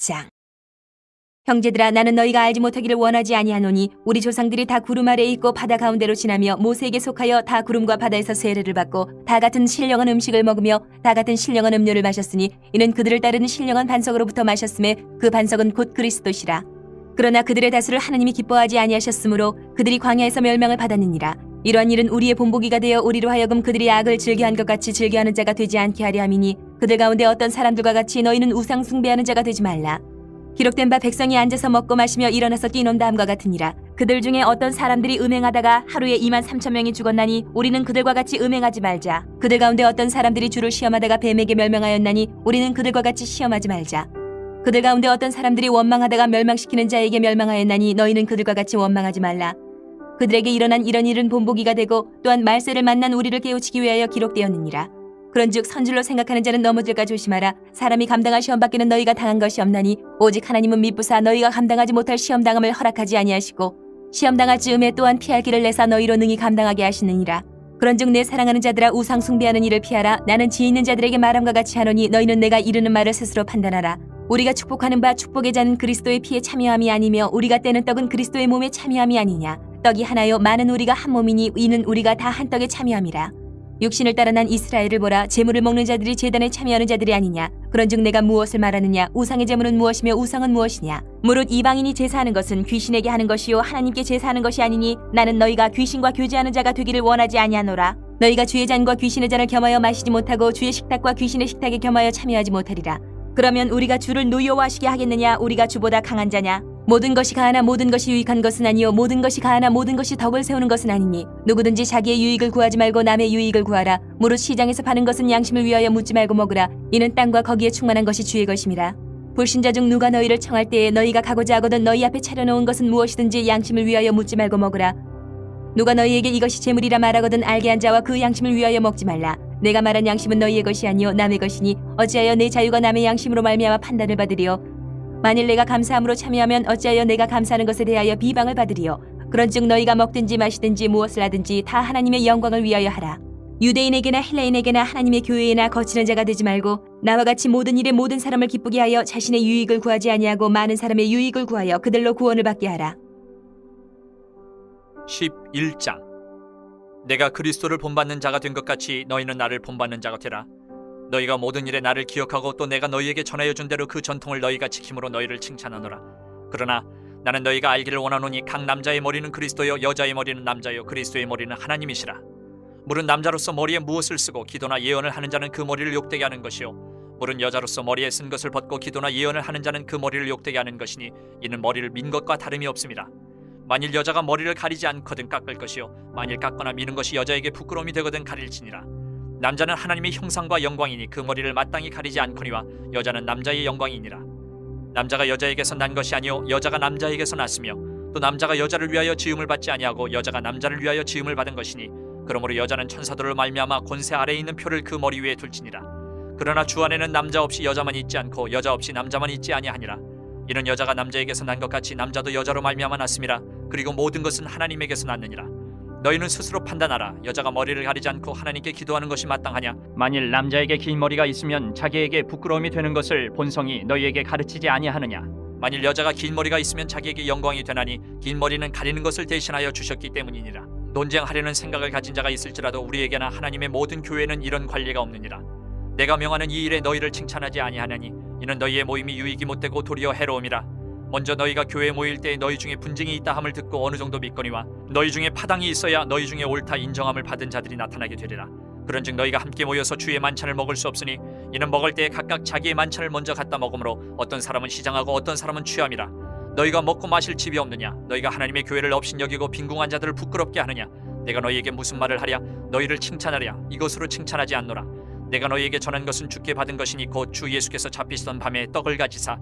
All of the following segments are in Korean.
8장. 형제들아, 나는 너희가 알지 못하기를 원하지 아니하노니 우리 조상들이 다 구름 아래에 있고 바다 가운데로 지나며 모세에게 속하여 다 구름과 바다에서 세례를 받고 다 같은 신령한 음식을 먹으며 다 같은 신령한 음료를 마셨으니 이는 그들을 따르는 신령한 반석으로부터 마셨음에 그 반석은 곧 그리스도시라. 그러나 그들의 다수를 하나님이 기뻐하지 아니하셨으므로 그들이 광야에서 멸망을 받았느니라. 이러한 일은 우리의 본보기가 되어 우리로 하여금 그들이 악을 즐겨한 것 같이 즐겨하는 자가 되지 않게 하려 함이니 그들 가운데 어떤 사람들과 같이 너희는 우상 숭배하는 자가 되지 말라. 기록된 바 백성이 앉아서 먹고 마시며 일어나서 뛰논다 함과 같으니라. 그들 중에 어떤 사람들이 음행하다가 하루에 23,000명이 죽었나니 우리는 그들과 같이 음행하지 말자. 그들 가운데 어떤 사람들이 주를 시험하다가 뱀에게 멸망하였나니 우리는 그들과 같이 시험하지 말자. 그들 가운데 어떤 사람들이 원망하다가 멸망시키는 자에게 멸망하였나니 너희는 그들과 같이 원망하지 말라. 그들에게 일어난 이런 일은 본보기가 되고 또한 말세를 만난 우리를 깨우치기 위하여 기록되었느니라. 그런즉 선줄로 생각하는 자는 넘어질까 조심하라. 사람이 감당할 시험 밖에는 너희가 당한 것이 없나니 오직 하나님은 미쁘사 너희가 감당하지 못할 시험당함을 허락하지 아니하시고 시험당할 즈음에 또한 피할 길을 내사 너희로 능히 감당하게 하시느니라. 그런즉 내 사랑하는 자들아, 우상 숭배하는 일을 피하라. 나는 지혜 있는 자들에게 말함과 같이 하노니 너희는 내가 이르는 말을 스스로 판단하라. 우리가 축복하는 바 축복의 잔은 그리스도의 피에 참여함이 아니며 우리가 떼는 떡은 그리스도의 몸에 참여함이 아니냐. 떡이 하나요 많은 우리가 한 몸이니 이는 우리가 다 한 떡에 참여함이라. 육신을 따라 난 이스라엘을 보라. 제물을 먹는 자들이 제단에 참여하는 자들이 아니냐. 그런즉 내가 무엇을 말하느냐. 우상의 제물은 무엇이며 우상은 무엇이냐. 무릇 이방인이 제사하는 것은 귀신에게 하는 것이요 하나님께 제사하는 것이 아니니 나는 너희가 귀신과 교제하는 자가 되기를 원하지 아니하노라. 너희가 주의 잔과 귀신의 잔을 겸하여 마시지 못하고 주의 식탁과 귀신의 식탁에 겸하여 참여하지 못하리라. 그러면 우리가 주를 노여워하시게 하겠느냐. 우리가 주보다 강한 자냐. 모든 것이 가하나 모든 것이 유익한 것은 아니요 모든 것이 가하나 모든 것이 덕을 세우는 것은 아니니 누구든지 자기의 유익을 구하지 말고 남의 유익을 구하라. 무릇 시장에서 파는 것은 양심을 위하여 묻지 말고 먹으라. 이는 땅과 거기에 충만한 것이 주의 것임이라. 불신자 중 누가 너희를 청할 때에 너희가 가고자 하거든 너희 앞에 차려놓은 것은 무엇이든지 양심을 위하여 묻지 말고 먹으라. 누가 너희에게 이것이 재물이라 말하거든 알게 한 자와 그 양심을 위하여 먹지 말라. 내가 말한 양심은 너희의 것이 아니요 남의 것이니 어찌하여 내 자유가 남의 양심으로 말미암아 판단을 받으리요. 만일 내가 감사함으로 참여하면 어찌하여 내가 감사하는 것에 대하여 비방을 받으리요. 그런즉 너희가 먹든지 마시든지 무엇을 하든지 다 하나님의 영광을 위하여 하라. 유대인에게나 헬라인에게나 하나님의 교회에나 거치는 자가 되지 말고 나와 같이 모든 일에 모든 사람을 기쁘게 하여 자신의 유익을 구하지 아니하고 많은 사람의 유익을 구하여 그들로 구원을 받게 하라. 11장. 내가 그리스도를 본받는 자가 된 것 같이 너희는 나를 본받는 자가 되라. 너희가 모든 일에 나를 기억하고 또 내가 너희에게 전하여 준 대로 그 전통을 너희가 지킴으로 너희를 칭찬하노라. 그러나 나는 너희가 알기를 원하노니 각 남자의 머리는 그리스도요 여자의 머리는 남자요 그리스도의 머리는 하나님이시라. 물은 남자로서 머리에 무엇을 쓰고 기도나 예언을 하는 자는 그 머리를 욕되게 하는 것이요 물은 여자로서 머리에 쓴 것을 벗고 기도나 예언을 하는 자는 그 머리를 욕되게 하는 것이니 이는 머리를 민 것과 다름이 없습니다. 만일 여자가 머리를 가리지 않거든 깎을 것이요 만일 깎거나 미는 것이 여자에게 부끄러움이 되거든 가릴지니라. 남자는 하나님의 형상과 영광이니 그 머리를 마땅히 가리지 않거니와 여자는 남자의 영광이니라. 남자가 여자에게서 난 것이 아니요 여자가 남자에게서 났으며 또 남자가 여자를 위하여 지음을 받지 아니하고 여자가 남자를 위하여 지음을 받은 것이니 그러므로 여자는 천사들을 말미암아 권세 아래에 있는 표를 그 머리 위에 둘지니라. 그러나 주 안에는 남자 없이 여자만 있지 않고 여자 없이 남자만 있지 아니하니라. 이는 여자가 남자에게서 난 것 같이 남자도 여자로 말미암아 났음이라. 그리고 모든 것은 하나님에게서 났느니라. 너희는 스스로 판단하라. 여자가 머리를 가리지 않고 하나님께 기도하는 것이 마땅하냐. 만일 남자에게 긴 머리가 있으면 자기에게 부끄러움이 되는 것을 본성이 너희에게 가르치지 아니하느냐. 만일 여자가 긴 머리가 있으면 자기에게 영광이 되나니 긴 머리는 가리는 것을 대신하여 주셨기 때문이니라. 논쟁하려는 생각을 가진 자가 있을지라도 우리에게나 하나님의 모든 교회는 이런 관리가 없느니라. 내가 명하는 이 일에 너희를 칭찬하지 아니하나니 이는 너희의 모임이 유익이 못되고 도리어 해로움이라. 먼저 너희가 교회에 모일 때 너희 중에 분쟁이 있다 함을 듣고 어느 정도 믿거니와 너희 중에 파당이 있어야 너희 중에 옳다 인정함을 받은 자들이 나타나게 되리라. 그런즉 너희가 함께 모여서 주의 만찬을 먹을 수 없으니 이는 먹을 때에 각각 자기의 만찬을 먼저 갖다 먹으므로 어떤 사람은 시장하고 어떤 사람은 취함이라. 너희가 먹고 마실 집이 없느냐. 너희가 하나님의 교회를 업신여기고 빈궁한 자들을 부끄럽게 하느냐. 내가 너희에게 무슨 말을 하랴. 너희를 칭찬하랴. 이것으로 칭찬하지 않노라. 내가 너희에게 전한 것은 주께 받은 것이니 곧 주 예수께서 잡히시던 밤에 떡을 가지사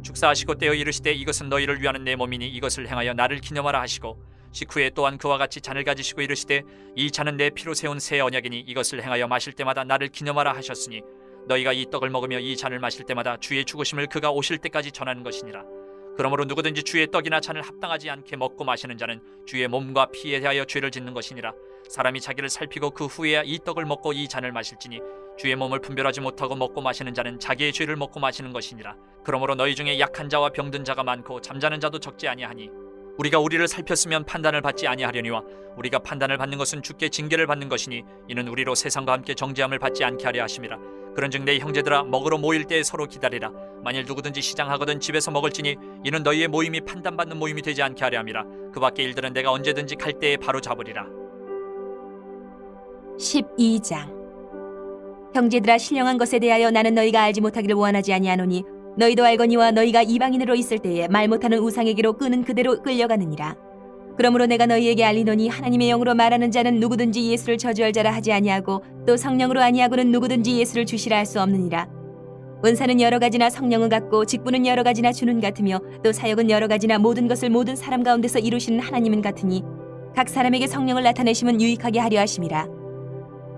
축사하시고 떼어 이르시되 이것은 너희를 위하는 내 몸이니 이것을 행하여 나를 기념하라 하시고 식후에 또한 그와 같이 잔을 가지시고 이르시되 이 잔은 내 피로 세운 새 언약이니 이것을 행하여 마실 때마다 나를 기념하라 하셨으니 너희가 이 떡을 먹으며 이 잔을 마실 때마다 주의 죽으심을 그가 오실 때까지 전하는 것이니라. 그러므로 누구든지 주의 떡이나 잔을 합당하지 않게 먹고 마시는 자는 주의 몸과 피에 대하여 죄를 짓는 것이니라. 사람이 자기를 살피고 그 후에야 이 떡을 먹고 이 잔을 마실지니 주의 몸을 분별하지 못하고 먹고 마시는 자는 자기의 죄를 먹고 마시는 것이니라. 그러므로 너희 중에 약한 자와 병든 자가 많고 잠자는 자도 적지 아니하니 우리가 우리를 살폈으면 판단을 받지 아니하려니와 우리가 판단을 받는 것은 주께 징계를 받는 것이니 이는 우리로 세상과 함께 정죄함을 받지 않게 하려 하심이라. 그런즉 내 형제들아 먹으러 모일 때에 서로 기다리라. 만일 누구든지 시장하거든 집에서 먹을지니 이는 너희의 모임이 판단받는 모임이 되지 않게 하려 함이라. 그 밖의 일들은 내가 언제든지 갈 때에 바로 잡으리라. 12장. 형제들아, 신령한 것에 대하여 나는 너희가 알지 못하기를 원하지 아니하노니 너희도 알거니와 너희가 이방인으로 있을 때에 말 못하는 우상에게로 끄는 그대로 끌려가느니라. 그러므로 내가 너희에게 알리노니 하나님의 영으로 말하는 자는 누구든지 예수를 저주할 자라 하지 아니하고 또 성령으로 아니하고는 누구든지 예수를 주시라 할 수 없느니라. 은사는 여러 가지나 성령은 같고 직분은 여러 가지나 주는 같으며 또 사역은 여러 가지나 모든 것을 모든 사람 가운데서 이루시는 하나님은 같으니 각 사람에게 성령을 나타내심은 유익하게 하려 하심이라.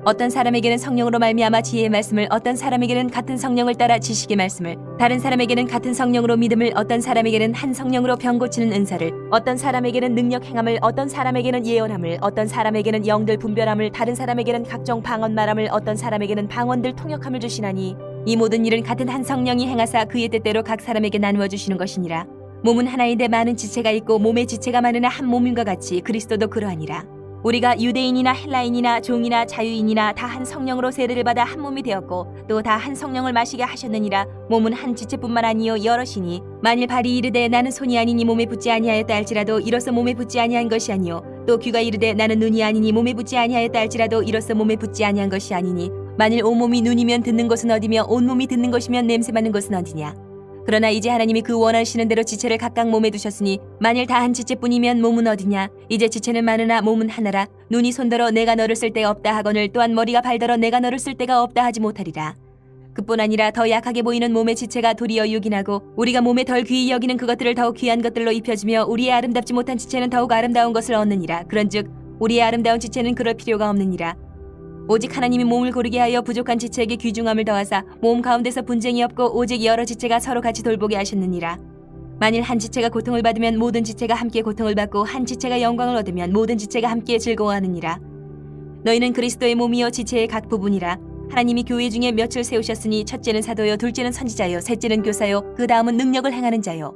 어떤 사람에게는 성령으로 말미암아 지혜의 말씀을, 어떤 사람에게는 같은 성령을 따라 지식의 말씀을, 다른 사람에게는 같은 성령으로 믿음을, 어떤 사람에게는 한 성령으로 병 고치는 은사를, 어떤 사람에게는 능력 행함을, 어떤 사람에게는 예언함을, 어떤 사람에게는 영들 분별함을, 다른 사람에게는 각종 방언 말함을, 어떤 사람에게는 방언들 통역함을 주시나니 이 모든 일은 같은 한 성령이 행하사 그의 뜻대로 각 사람에게 나누어 주시는 것이니라. 몸은 하나인데 많은 지체가 있고 몸의 지체가 많으나 한 몸임과 같이 그리스도도 그러하니라. 우리가 유대인이나 헬라인이나 종이나 자유인이나 다 한 성령으로 세례를 받아 한 몸이 되었고 또 다 한 성령을 마시게 하셨느니라. 몸은 한 지체뿐만 아니요 여럿이니 만일 발이 이르되 나는 손이 아니니 몸에 붙지 아니하였다 할지라도 이로써 몸에 붙지 아니한 것이 아니요 또 귀가 이르되 나는 눈이 아니니 몸에 붙지 아니하였다 할지라도 이로써 몸에 붙지 아니한 것이 아니니 만일 온몸이 눈이면 듣는 것은 어디며 온몸이 듣는 것이면 냄새 맡는 것은 어디냐. 그러나 이제 하나님이 그 원하시는 대로 지체를 각각 몸에 두셨으니 만일 다 한 지체뿐이면 몸은 어디냐. 이제 지체는 많으나 몸은 하나라. 눈이 손더러 내가 너를 쓸 데 없다 하거늘 또한 머리가 발더러 내가 너를 쓸 데가 없다 하지 못하리라. 그뿐 아니라 더 약하게 보이는 몸의 지체가 도리어 유긴하고 우리가 몸에 덜 귀히 여기는 그것들을 더욱 귀한 것들로 입혀주며 우리의 아름답지 못한 지체는 더욱 아름다운 것을 얻느니라. 그런즉 우리의 아름다운 지체는 그럴 필요가 없느니라. 오직 하나님이 몸을 고르게 하여 부족한 지체에게 귀중함을 더하사 몸 가운데서 분쟁이 없고 오직 여러 지체가 서로 같이 돌보게 하셨느니라. 만일 한 지체가 고통을 받으면 모든 지체가 함께 고통을 받고 한 지체가 영광을 얻으면 모든 지체가 함께 즐거워하느니라. 너희는 그리스도의 몸이요 지체의 각 부분이라. 하나님이 교회 중에 몇을 세우셨으니 첫째는 사도요, 둘째는 선지자요, 셋째는 교사요, 그 다음은 능력을 행하는 자요,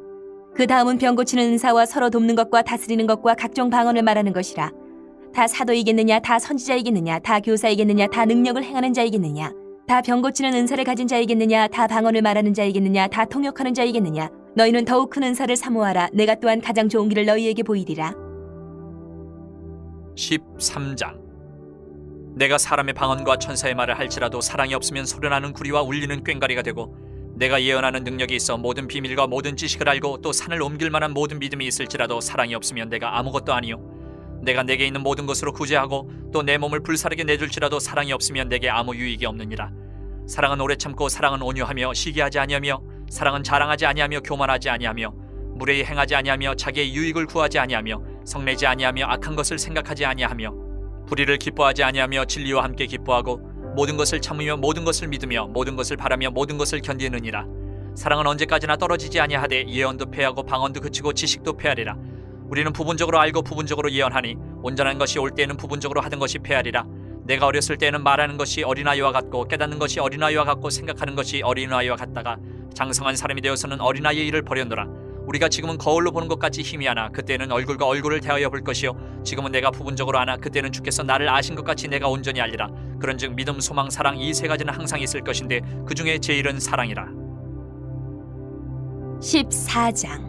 그 다음은 병 고치는 은사와 서로 돕는 것과 다스리는 것과 각종 방언을 말하는 것이라. 다 사도이겠느냐, 다 선지자이겠느냐, 다 교사이겠느냐, 다 능력을 행하는 자이겠느냐, 다 병 고치는 은사를 가진 자이겠느냐, 다 방언을 말하는 자이겠느냐, 다 통역하는 자이겠느냐. 너희는 더욱 큰 은사를 사모하라. 내가 또한 가장 좋은 길을 너희에게 보이리라. 13장. 내가 사람의 방언과 천사의 말을 할지라도 사랑이 없으면 소련하는 구리와 울리는 꽹과리가 되고 내가 예언하는 능력이 있어 모든 비밀과 모든 지식을 알고 또 산을 옮길 만한 모든 믿음이 있을지라도 사랑이 없으면 내가 아무것도 아니요 내가 내게 있는 모든 것으로 구제하고 또 내 몸을 불사르게 내줄지라도 사랑이 없으면 내게 아무 유익이 없느니라. 사랑은 오래 참고 사랑은 온유하며 시기하지 아니하며 사랑은 자랑하지 아니하며 교만하지 아니하며 무례히 행하지 아니하며 자기의 유익을 구하지 아니하며 성내지 아니하며 악한 것을 생각하지 아니하며 불의를 기뻐하지 아니하며 진리와 함께 기뻐하고 모든 것을 참으며 모든 것을 믿으며 모든 것을 바라며 모든 것을 견디느니라. 사랑은 언제까지나 떨어지지 아니하되 예언도 패하고 방언도 그치고 지식도 패하리라. 우리는 부분적으로 알고 부분적으로 예언하니 온전한 것이 올 때에는 부분적으로 하던 것이 패하리라. 내가 어렸을 때에는 말하는 것이 어린아이와 같고 깨닫는 것이 어린아이와 같고 생각하는 것이 어린아이와 같다가 장성한 사람이 되어서는 어린아이의 일을 버렸노라. 우리가 지금은 거울로 보는 것 같이 힘이 하나 그때는 얼굴과 얼굴을 대하여 볼 것이요 지금은 내가 부분적으로 하나 그때는 주께서 나를 아신 것 같이 내가 온전히 알리라. 그런즉 믿음, 소망, 사랑 이 세 가지는 항상 있을 것인데 그 중에 제일은 사랑이라. 14장.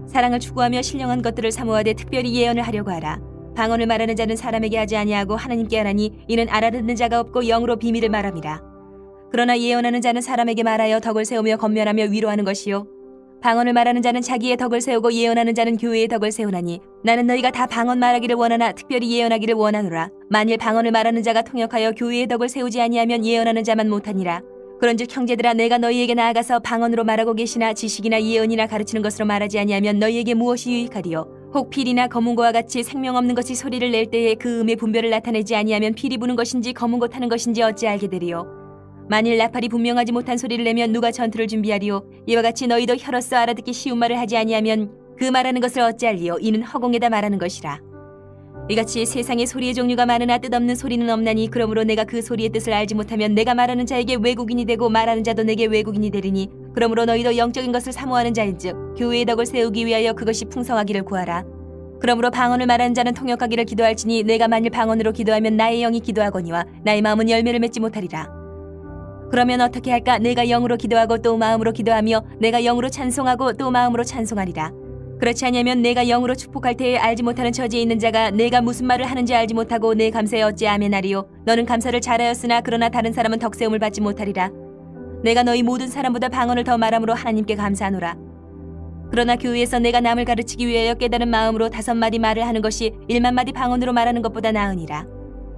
사랑을 추구하며 신령한 것들을 사모하되 특별히 예언을 하려고 하라. 방언을 말하는 자는 사람에게 하지 아니하고 하나님께 하나니 이는 알아듣는 자가 없고 영으로 비밀을 말함이라. 그러나 예언하는 자는 사람에게 말하여 덕을 세우며 건면하며 위로하는 것이요 방언을 말하는 자는 자기의 덕을 세우고 예언하는 자는 교회의 덕을 세우나니 나는 너희가 다 방언 말하기를 원하나 특별히 예언하기를 원하노라. 만일 방언을 말하는 자가 통역하여 교회의 덕을 세우지 아니하면 예언하는 자만 못하니라. 그런즉 형제들아 내가 너희에게 나아가서 방언으로 말하고 계시나 지식이나 예언이나 가르치는 것으로 말하지 아니하면 너희에게 무엇이 유익하리요. 혹 필이나 검은고와 같이 생명 없는 것이 소리를 낼 때에 그 음의 분별을 나타내지 아니하면 필이 부는 것인지 검은고 타는 것인지 어찌 알게 되리요. 만일 나팔이 분명하지 못한 소리를 내면 누가 전투를 준비하리요. 이와 같이 너희도 혀로서 알아듣기 쉬운 말을 하지 아니하면 그 말하는 것을 어찌 알리요. 이는 허공에다 말하는 것이라. 이같이 세상에 소리의 종류가 많으나 뜻없는 소리는 없나니 그러므로 내가 그 소리의 뜻을 알지 못하면 내가 말하는 자에게 왜곡인이 되고 말하는 자도 내게 왜곡인이 되리니 그러므로 너희도 영적인 것을 사모하는 자인즉 교회의 덕을 세우기 위하여 그것이 풍성하기를 구하라. 그러므로 방언을 말하는 자는 통역하기를 기도할지니 내가 만일 방언으로 기도하면 나의 영이 기도하거니와 나의 마음은 열매를 맺지 못하리라. 그러면 어떻게 할까? 내가 영으로 기도하고 또 마음으로 기도하며 내가 영으로 찬송하고 또 마음으로 찬송하리라. 그렇지 아니하면 내가 영으로 축복할 때에 알지 못하는 처지에 있는 자가 내가 무슨 말을 하는지 알지 못하고 내 감사에 어찌 아멘하리요. 너는 감사를 잘하였으나 그러나 다른 사람은 덕세움을 받지 못하리라. 내가 너희 모든 사람보다 방언을 더 말함으로 하나님께 감사하노라. 그러나 교회에서 내가 남을 가르치기 위하여 깨달은 마음으로 5마디 말을 하는 것이 1만마디 방언으로 말하는 것보다 나으니라.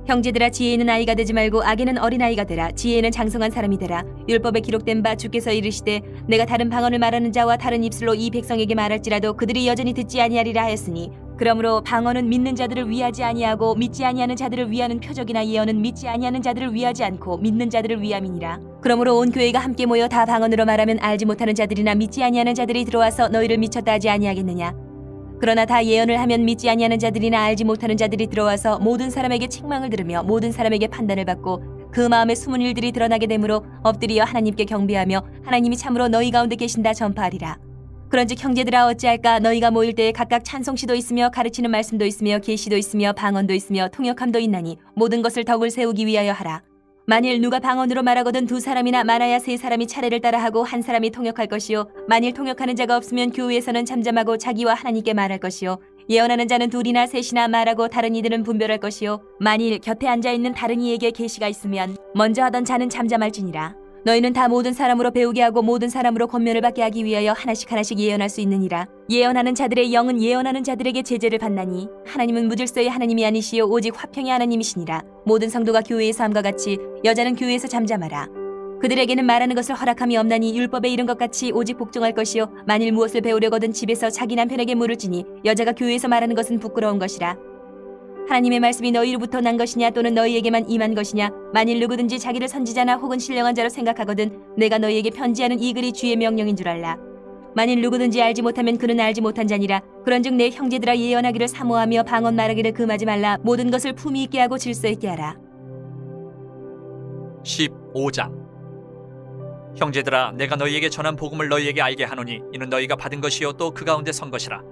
형제들아 지혜는 아이가 되지 말고 악에는 어린아이가 되라. 지혜는 장성한 사람이 되라. 율법에 기록된 바 주께서 이르시되 내가 다른 방언을 말하는 자와 다른 입술로 이 백성에게 말할지라도 그들이 여전히 듣지 아니하리라 하였으니 그러므로 방언은 믿는 자들을 위하지 아니하고 믿지 아니하는 자들을 위하는 표적이나 예언은 믿지 아니하는 자들을 위하지 않고 믿는 자들을 위함이니라. 그러므로 온 교회가 함께 모여 다 방언으로 말하면 알지 못하는 자들이나 믿지 아니하는 자들이 들어와서 너희를 미쳤다 하지 아니하겠느냐. 그러나 다 예언을 하면 믿지 아니하는 자들이나 알지 못하는 자들이 들어와서 모든 사람에게 책망을 들으며 모든 사람에게 판단을 받고 그 마음에 숨은 일들이 드러나게 되므로 엎드려 하나님께 경배하며 하나님이 참으로 너희 가운데 계신다 전파하리라. 그런즉 형제들아 어찌할까? 너희가 모일 때에 각각 찬송시도 있으며 가르치는 말씀도 있으며 계시도 있으며 방언도 있으며 통역함도 있나니 모든 것을 덕을 세우기 위하여 하라. 만일 누가 방언으로 말하거든 2사람이나 많아야 3사람이 차례를 따라하고 한 사람이 통역할 것이요 만일 통역하는 자가 없으면 교회에서는 잠잠하고 자기와 하나님께 말할 것이요 예언하는 자는 2이나 3이나 말하고 다른 이들은 분별할 것이요 만일 곁에 앉아있는 다른 이에게 계시가 있으면 먼저 하던 자는 잠잠할지니라. 너희는 다 모든 사람으로 배우게 하고 모든 사람으로 권면을 받게 하기 위하여 하나씩 예언할 수 있느니라. 예언하는 자들의 영은 예언하는 자들에게 제재를 받나니 하나님은 무질서의 하나님이 아니시요 오직 화평의 하나님이시니라. 모든 성도가 교회에서 함과 같이 여자는 교회에서 잠잠하라. 그들에게는 말하는 것을 허락함이 없나니 율법에 이른 것 같이 오직 복종할 것이요 만일 무엇을 배우려거든 집에서 자기 남편에게 물을 지니 여자가 교회에서 말하는 것은 부끄러운 것이라. 하나님의 말씀이 너희로부터 난 것이냐 또는 너희에게만 임한 것이냐. 만일 누구든지 자기를 선지자나 혹은 신령한 자로 생각하거든 내가 너희에게 편지하는 이 글이 주의 명령인 줄 알라. 만일 누구든지 알지 못하면 그는 알지 못한 자니라. 그런즉 내 형제들아 예언하기를 사모하며 방언 말하기를 금하지 말라. 모든 것을 품위 있게 하고 질서 있게 하라. 15장 형제들아 내가 너희에게 전한 복음을 너희에게 알게 하노니 이는 너희가 받은 것이요 또 그 가운데 선 것이라.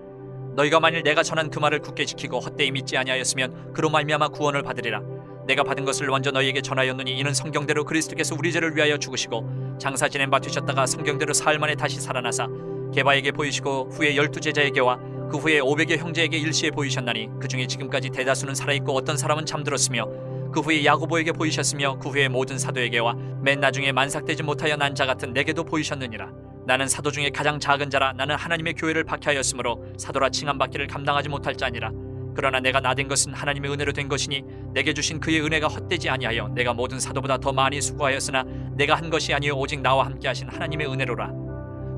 너희가 만일 내가 전한 그 말을 굳게 지키고 헛되이 믿지 아니하였으면 그로 말미암아 구원을 받으리라. 내가 받은 것을 먼저 너희에게 전하였노니 이는 성경대로 그리스도께서 우리 죄를 위하여 죽으시고 장사 지낸 바 되셨다가 성경대로 사흘 만에 다시 살아나사 게바에게 보이시고 후에 12제자에게와 그 후에 500여 형제에게 일시에 보이셨나니 그 중에 지금까지 대다수는 살아있고 어떤 사람은 잠들었으며 그 후에 야고보에게 보이셨으며 그 후에 모든 사도에게와 맨 나중에 만삭되지 못하여 난 자 같은 내게도 보이셨느니라. 나는 사도 중에 가장 작은 자라. 나는 하나님의 교회를 박해하였으므로 사도라 칭함받기를 감당하지 못할 자니라. 그러나 내가 나된 것은 하나님의 은혜로 된 것이니 내게 주신 그의 은혜가 헛되지 아니하여 내가 모든 사도보다 더 많이 수고하였으나 내가 한 것이 아니요 오직 나와 함께 하신 하나님의 은혜로라.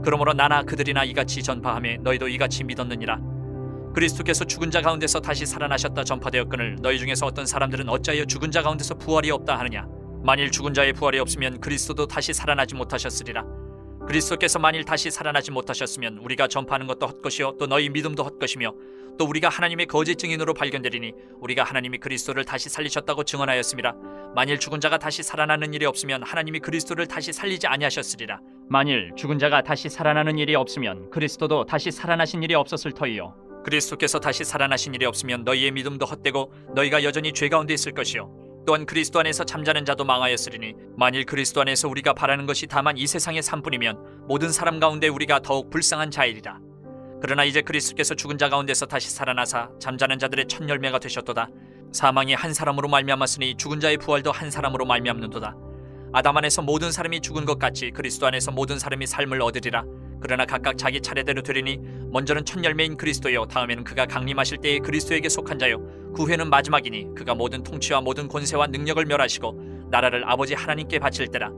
그러므로 나나 그들이나 이같이 전파하며 너희도 이같이 믿었느니라. 그리스도께서 죽은 자 가운데서 다시 살아나셨다 전파되었거늘 너희 중에서 어떤 사람들은 어찌하여 죽은 자 가운데서 부활이 없다 하느냐. 만일 죽은 자의 부활이 없으면 그리스도도 다시 살아나지 못하셨으리라. 그리스도께서 만일 다시 살아나지 못하셨으면 우리가 전파하는 것도 헛것이요 또 너희 믿음도 헛것이며 또 우리가 하나님의 거짓 증인으로 발견되리니 우리가 하나님이 그리스도를 다시 살리셨다고 증언하였습니다. 만일 죽은 자가 다시 살아나는 일이 없으면 하나님이 그리스도를 다시 살리지 아니하셨으리라. 만일 죽은 자가 다시 살아나는 일이 없으면 그리스도도 다시 살아나신 일이 없었을 터이요 그리스도께서 다시 살아나신 일이 없으면 너희의 믿음도 헛되고 너희가 여전히 죄 가운데 있을 것이요 또한 그리스도 안에서 잠자는 자도 망하였으리니 만일 그리스도 안에서 우리가 바라는 것이 다만 이 세상의 삶뿐이면 모든 사람 가운데 우리가 더욱 불쌍한 자이리라. 그러나 이제 그리스도께서 죽은 자 가운데서 다시 살아나사 잠자는 자들의 첫 열매가 되셨도다. 사망이 한 사람으로 말미암았으니 죽은 자의 부활도 한 사람으로 말미암는도다. 아담 안에서 모든 사람이 죽은 것 같이 그리스도 안에서 모든 사람이 삶을 얻으리라. 그러나 각각 자기 차례대로 되리니 먼저는 첫 열매인 그리스도요 다음에는 그가 강림하실 때에 그리스도에게 속한 자요 그 후에는 마지막이니 그가 모든 통치와 모든 권세와 능력을 멸하시고 나라를 아버지 하나님께 바칠 때라.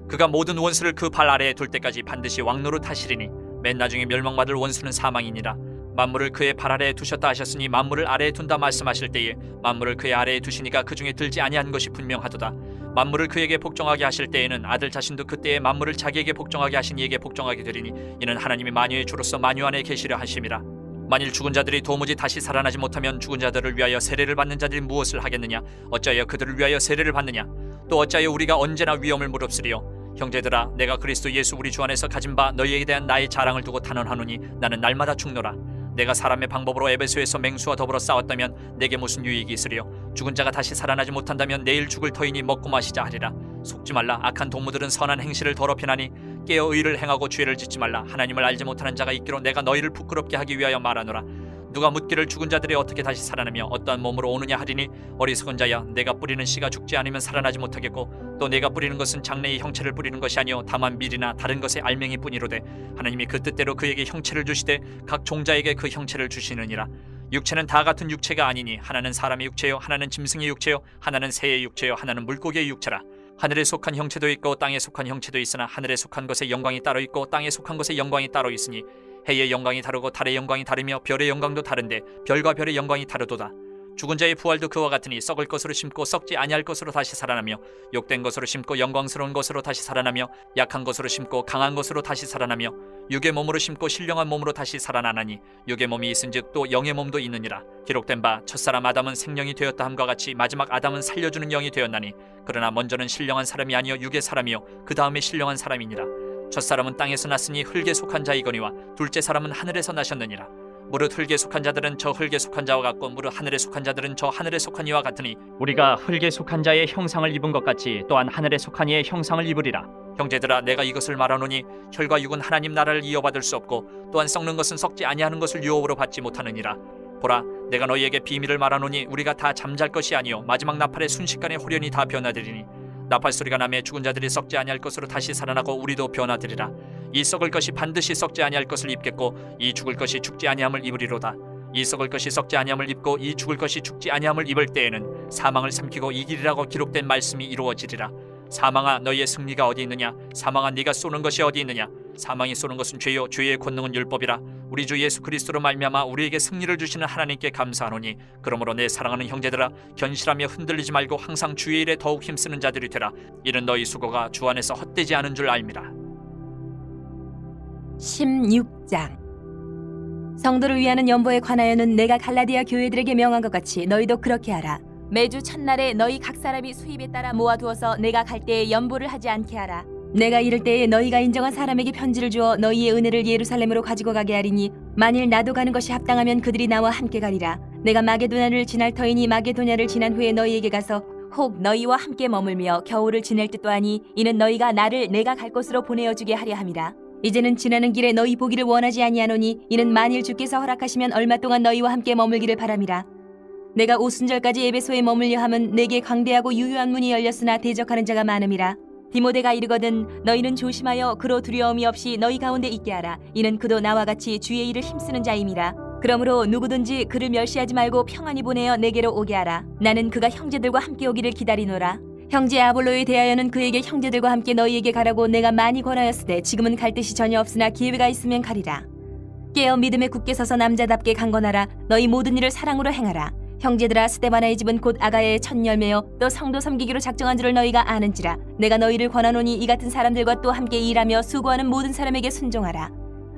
그가 모든 원수를 그 발 아래에 둘 때까지 반드시 왕노릇 하시리니 맨 나중에 멸망받을 원수는 사망이니라. 만물을 그의 발 아래에 두셨다 하셨으니 만물을 아래에 둔다 말씀하실 때에 만물을 그의 아래에 두시니까 그 중에 들지 아니한 것이 분명하도다. 만물을 그에게 복종하게 하실 때에는 아들 자신도 그때에 만물을 자기에게 복종하게 하신 이에게 복종하게 되리니 이는 하나님이 만유의 주로서 만유 안에 계시려 하심이라. 만일 죽은 자들이 도무지 다시 살아나지 못하면 죽은 자들을 위하여 세례를 받는 자들이 무엇을 하겠느냐? 어찌하여 그들을 위하여 세례를 받느냐? 또 어찌하여 우리가 언제나 위험을 무릅쓰리요? 형제들아, 내가 그리스도 예수 우리 주 안에서 가진 바 너희에게 대한 나의 자랑을 두고 단언하노니 나는 날마다 죽노라. 내가 사람의 방법으로 에베소에서 맹수와 더불어 싸웠다면 내게 무슨 유익이 있으리요? 죽은 자가 다시 살아나지 못한다면 내일 죽을 터이니 먹고 마시자 하리라. 속지 말라. 악한 동무들은 선한 행실을 더럽히나니 깨어 의를 행하고 죄를 짓지 말라. 하나님을 알지 못하는 자가 있기로 내가 너희를 부끄럽게 하기 위하여 말하노라. 누가 묻기를 죽은 자들이 어떻게 다시 살아나며 어떠한 몸으로 오느냐 하리니 어리석은 자야, 내가 뿌리는 씨가 죽지 않으면 살아나지 못하겠고 또 내가 뿌리는 것은 장래의 형체를 뿌리는 것이 아니요 다만 밀이나 다른 것의 알맹이뿐이로되 하나님이 그 뜻대로 그에게 형체를 주시되 각 종자에게 그 형체를 주시느니라. 육체는 다 같은 육체가 아니니 하나는 사람의 육체요 하나는 짐승의 육체요 하나는 새의 육체요 하나는 물고기의 육체라. 하늘에 속한 형체도 있고 땅에 속한 형체도 있으나 하늘에 속한 것의 영광이 따로 있고 땅에 속한 것의 영광이 따로 있으니 해의 영광이 다르고 달의 영광이 다르며 별의 영광도 다른데 별과 별의 영광이 다르도다. 죽은 자의 부활도 그와 같으니 썩을 것으로 심고 썩지 아니할 것으로 다시 살아나며 욕된 것으로 심고 영광스러운 것으로 다시 살아나며 약한 것으로 심고 강한 것으로 다시 살아나며 육의 몸으로 심고 신령한 몸으로 다시 살아나나니 육의 몸이 있은즉 또 영의 몸도 있느니라. 기록된 바 첫사람 아담은 생명이 되었다 함과 같이 마지막 아담은 살려주는 영이 되었나니 그러나 먼저는 신령한 사람이 아니요 육의 사람이요 그 다음에 신령한 사람이니라. 첫사람은 땅에서 났으니 흙에 속한 자이거니와 둘째 사람은 하늘에서 나셨느니라. 무릇 흙에 속한 자들은 저 흙에 속한 자와 같고 무릇 하늘에 속한 자들은 저 하늘에 속한 이와 같으니 우리가 흙에 속한 자의 형상을 입은 것 같이 또한 하늘에 속한 이의 형상을 입으리라. 형제들아, 내가 이것을 말하노니 혈과 육은 하나님 나라를 이어받을 수 없고 또한 썩는 것은 썩지 아니하는 것을 유업으로 받지 못하느니라. 보라, 내가 너희에게 비밀을 말하노니 우리가 다 잠잘 것이 아니요 마지막 나팔의 순식간에 홀연히 다 변화되리니 나팔 소리가 나매 죽은 자들이 썩지 아니할 것으로 다시 살아나고 우리도 변화되리라. 이 썩을 것이 반드시 썩지 아니할 것을 입겠고 이 죽을 것이 죽지 아니함을 입으리로다. 이 썩을 것이 썩지 아니함을 입고 이 죽을 것이 죽지 아니함을 입을 때에는 사망을 삼키고 이기리라고 기록된 말씀이 이루어지리라. 사망아, 너희의 승리가 어디 있느냐? 사망아, 네가 쏘는 것이 어디 있느냐? 사망이 쏘는 것은 죄요 죄의 권능은 율법이라. 우리 주 예수 그리스도로 말미암아 우리에게 승리를 주시는 하나님께 감사하노니 그러므로 내 사랑하는 형제들아, 견실하며 흔들리지 말고 항상 주의 일에 더욱 힘쓰는 자들이 되라. 이는 너희 수고가 주 안에서 헛되지 않은 줄 알미라. 16장. 성도를 위하는 연보에 관하여는 내가 갈라디아 교회들에게 명한 것 같이 너희도 그렇게 하라. 매주 첫날에 너희 각 사람이 수입에 따라 모아두어서 내가 갈 때에 연보를 하지 않게 하라. 내가 이를 때에 너희가 인정한 사람에게 편지를 주어 너희의 은혜를 예루살렘으로 가지고 가게 하리니 만일 나도 가는 것이 합당하면 그들이 나와 함께 가리라. 내가 마게도냐를 지날 터이니 마게도냐를 지난 후에 너희에게 가서 혹 너희와 함께 머물며 겨울을 지낼 뜻도 하니 이는 너희가 나를 내가 갈 곳으로 보내어 주게 하려 함이라. 이제는 지나는 길에 너희 보기를 원하지 아니하노니 이는 만일 주께서 허락하시면 얼마 동안 너희와 함께 머물기를 바람이라. 내가 오순절까지 에베소에 머물려 함은 내게 광대하고 유효한 문이 열렸으나 대적하는 자가 많음이라. 디모데가 이르거든 너희는 조심하여 그로 두려움이 없이 너희 가운데 있게 하라. 이는 그도 나와 같이 주의 일을 힘쓰는 자임이라. 그러므로 누구든지 그를 멸시하지 말고 평안히 보내어 내게로 오게 하라. 나는 그가 형제들과 함께 오기를 기다리노라. 형제 아볼로에 대하여는 그에게 형제들과 함께 너희에게 가라고 내가 많이 권하였으되 지금은 갈 뜻이 전혀 없으나 기회가 있으면 가리라. 깨어 믿음에 굳게 서서 남자답게 강건하라. 너희 모든 일을 사랑으로 행하라. 형제들아, 스데바나의 집은 곧 아가야의 첫 열매요 또 성도 섬기기로 작정한 줄을 너희가 아는지라. 내가 너희를 권하노니 이 같은 사람들과 또 함께 일하며 수고하는 모든 사람에게 순종하라.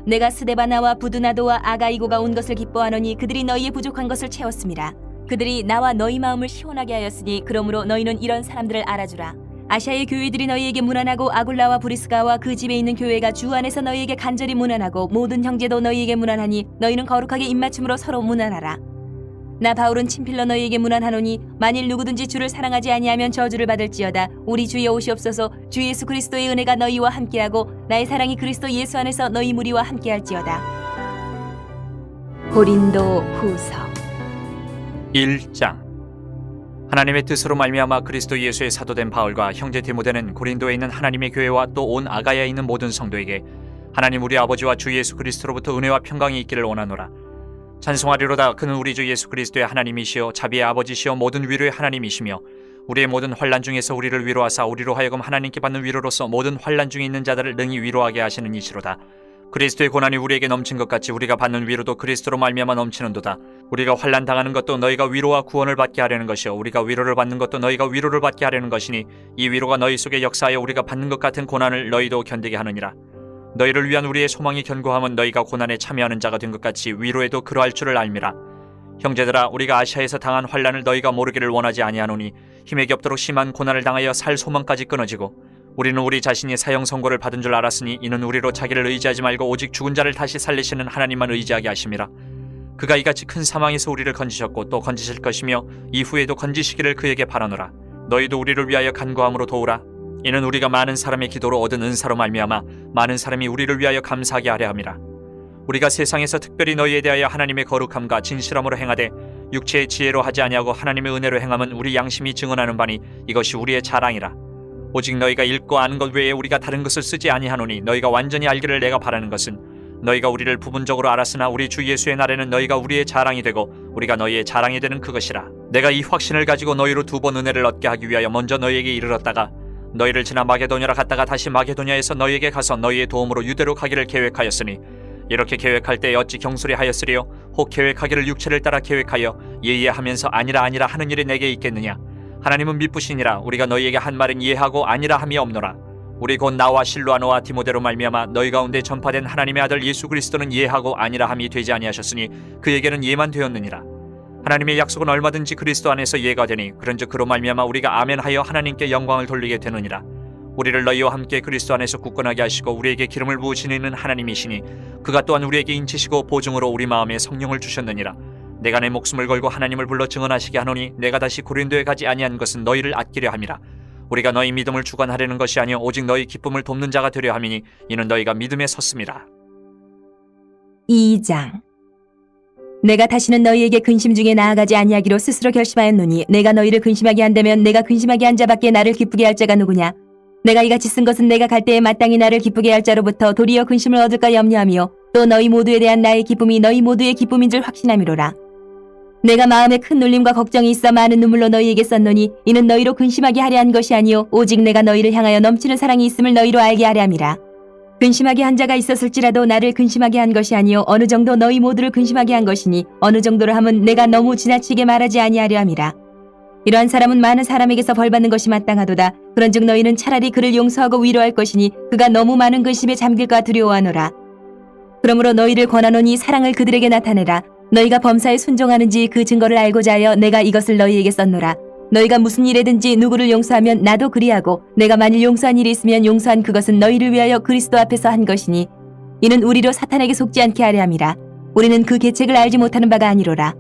내가 스데바나와 부두나도와 아가이고가 온 것을 기뻐하노니 그들이 너희의 부족한 것을 채웠음이라. 그들이 나와 너희 마음을 시원하게 하였으니 그러므로 너희는 이런 사람들을 알아주라. 아시아의 교회들이 너희에게 문안하고 아굴라와 브리스가와 그 집에 있는 교회가 주 안에서 너희에게 간절히 문안하고 모든 형제도 너희에게 문안하니 너희는 거룩하게 입맞춤으로 서로 문안하라. 나 바울은 친필로 너희에게 문안하노니 만일 누구든지 주를 사랑하지 아니하면 저주를 받을지어다. 우리 주여 오시옵소서. 주 예수 그리스도의 은혜가 너희와 함께하고 나의 사랑이 그리스도 예수 안에서 너희 무리와 함께할지어다. 고린도 후서 1장. 하나님의 뜻으로 말미암아 그리스도 예수의 사도된 바울과 형제 디모데는 고린도에 있는 하나님의 교회와 또 온 아가야에 있는 모든 성도에게 하나님 우리 아버지와 주 예수 그리스도로부터 은혜와 평강이 있기를 원하노라. 찬송하리로다. 그는 우리 주 예수 그리스도의 하나님이시요 자비의 아버지시요 모든 위로의 하나님이시며 우리의 모든 환난 중에서 우리를 위로하사 우리로 하여금 하나님께 받는 위로로서 모든 환난 중에 있는 자들을 능히 위로하게 하시는 이시로다. 그리스도의 고난이 우리에게 넘친 것 같이 우리가 받는 위로도 그리스도로 말미암아 넘치는도다. 우리가 환난 당하는 것도 너희가 위로와 구원을 받게 하려는 것이요 우리가 위로를 받는 것도 너희가 위로를 받게 하려는 것이니 이 위로가 너희 속에 역사하여 우리가 받는 것 같은 고난을 너희도 견디게 하느니라. 너희를 위한 우리의 소망이 견고함은 너희가 고난에 참여하는 자가 된 것 같이 위로에도 그러할 줄을 알미라. 형제들아, 우리가 아시아에서 당한 환난을 너희가 모르기를 원하지 아니하노니 힘에 겹도록 심한 고난을 당하여 살 소망까지 끊어지고 우리는 우리 자신이 사형 선고를 받은 줄 알았으니 이는 우리로 자기를 의지하지 말고 오직 죽은 자를 다시 살리시는 하나님만 의지하게 하심이라. 그가 이같이 큰 사망에서 우리를 건지셨고 또 건지실 것이며 이후에도 건지시기를 그에게 바라노라. 너희도 우리를 위하여 간구함으로 도우라. 이는 우리가 많은 사람의 기도로 얻은 은사로 말미암아 많은 사람이 우리를 위하여 감사하게 하려 함이라. 우리가 세상에서 특별히 너희에 대하여 하나님의 거룩함과 진실함으로 행하되 육체의 지혜로 하지 아니하고 하나님의 은혜로 행함은 우리 양심이 증언하는 바니 이것이 우리의 자랑이라. 오직 너희가 읽고 아는 것 외에 우리가 다른 것을 쓰지 아니하노니 너희가 완전히 알기를 내가 바라는 것은 너희가 우리를 부분적으로 알았으나 우리 주 예수의 날에는 너희가 우리의 자랑이 되고 우리가 너희의 자랑이 되는 그것이라. 내가 이 확신을 가지고 너희로 2번 은혜를 얻게 하기 위하여 먼저 너희에게 이르렀다가 너희를 지나 마게도냐로 갔다가 다시 마게도냐에서 너희에게 가서 너희의 도움으로 유대로 가기를 계획하였으니 이렇게 계획할 때 어찌 경솔히 하였으리요? 혹 계획하기를 육체를 따라 계획하여 예의하면서 아니라 하는 일이 내게 있겠느냐? 하나님은 미쁘시니라. 우리가 너희에게 한 말은 이해하고 아니라 함이 없노라. 우리 곧 나와 실로아노와 디모데로 말미암아 너희 가운데 전파된 하나님의 아들 예수 그리스도는 이해하고 아니라 함이 되지 아니하셨으니 그에게는 예만 되었느니라. 하나님의 약속은 얼마든지 그리스도 안에서 이해가 되니 그런즉 그로 말미암아 우리가 아멘하여 하나님께 영광을 돌리게 되느니라. 우리를 너희와 함께 그리스도 안에서 굳건하게 하시고 우리에게 기름을 부으시는 이는 하나님이시니 그가 또한 우리에게 인치시고 보증으로 우리 마음에 성령을 주셨느니라. 내가 내 목숨을 걸고 하나님을 불러 증언하시게 하노니 내가 다시 고린도에 가지 아니한 것은 너희를 아끼려 함이라. 우리가 너희 믿음을 주관하려는 것이 아니요 오직 너희 기쁨을 돕는 자가 되려 함이니 이는 너희가 믿음에 섰음이라. 2장. 내가 다시는 너희에게 근심 중에 나아가지 아니하기로 스스로 결심하였노니 내가 너희를 근심하게 한다면 내가 근심하게 한 자밖에 나를 기쁘게 할 자가 누구냐? 내가 이같이 쓴 것은 내가 갈 때에 마땅히 나를 기쁘게 할 자로부터 도리어 근심을 얻을까 염려하며 또 너희 모두에 대한 나의 기쁨이 너희 모두의 기쁨인 줄 확신함이로라. 내가 마음에 큰 눌림과 걱정이 있어 많은 눈물로 너희에게 썼노니 이는 너희로 근심하게 하려 한 것이 아니요 오직 내가 너희를 향하여 넘치는 사랑이 있음을 너희로 알게 하려 함이라. 근심하게 한 자가 있었을지라도 나를 근심하게 한 것이 아니요 어느 정도 너희 모두를 근심하게 한 것이니 어느 정도를 함은 내가 너무 지나치게 말하지 아니하려 함이라. 이러한 사람은 많은 사람에게서 벌받는 것이 마땅하도다. 그런즉 너희는 차라리 그를 용서하고 위로할 것이니 그가 너무 많은 근심에 잠길까 두려워하노라. 그러므로 너희를 권하노니 사랑을 그들에게 나타내라. 너희가 범사에 순종하는지 그 증거를 알고자 하여 내가 이것을 너희에게 썼노라. 너희가 무슨 일에든지 누구를 용서하면 나도 그리하고 내가 만일 용서한 일이 있으면 용서한 그것은 너희를 위하여 그리스도 앞에서 한 것이니 이는 우리로 사탄에게 속지 않게 하려 함이라. 우리는 그 계책을 알지 못하는 바가 아니로라.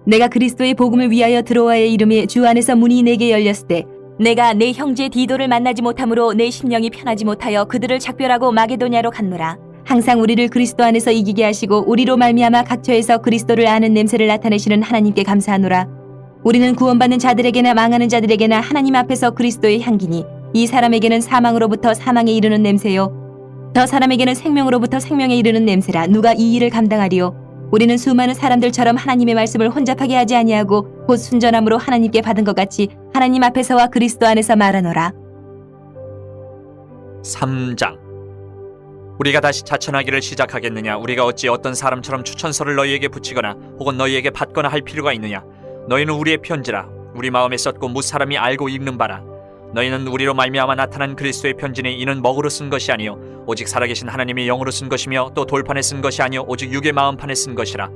내가 그리스도의 복음을 위하여 드로아의 이름에 주 안에서 문이 내게 열렸을 때 내가 내 형제 디도를 만나지 못함으로 내 심령이 편하지 못하여 그들을 작별하고 마게도냐로 갔노라. 항상 우리를 그리스도 안에서 이기게 하시고 우리로 말미암아 각처에서 그리스도를 아는 냄새를 나타내시는 하나님께 감사하노라. 우리는 구원받는 자들에게나 망하는 자들에게나 하나님 앞에서 그리스도의 향기니 이 사람에게는 사망으로부터 사망에 이르는 냄새요 저 사람에게는 생명으로부터 생명에 이르는 냄새라. 누가 이 일을 감당하리요? 우리는 수많은 사람들처럼 하나님의 말씀을 혼잡하게 하지 아니하고 곧 순전함으로 하나님께 받은 것 같이 하나님 앞에서와 그리스도 안에서 말하노라. 3장. 우리가 다시 자천하기를 시작하겠느냐? 우리가 어찌 어떤 사람처럼 추천서를 너희에게 붙이거나 혹은 너희에게 받거나 할 필요가 있느냐? 너희는 우리의 편지라. 우리 마음에 썼고 무사람이 알고 읽는 바라. 너희는 우리로 말미암아 나타난 그리스도의 편지니 이는 먹으로 쓴 것이 아니요 오직 살아계신 하나님의 영으로 쓴 것이며 또 돌판에 쓴 것이 아니요 오직 육의 마음판에 쓴 것이라.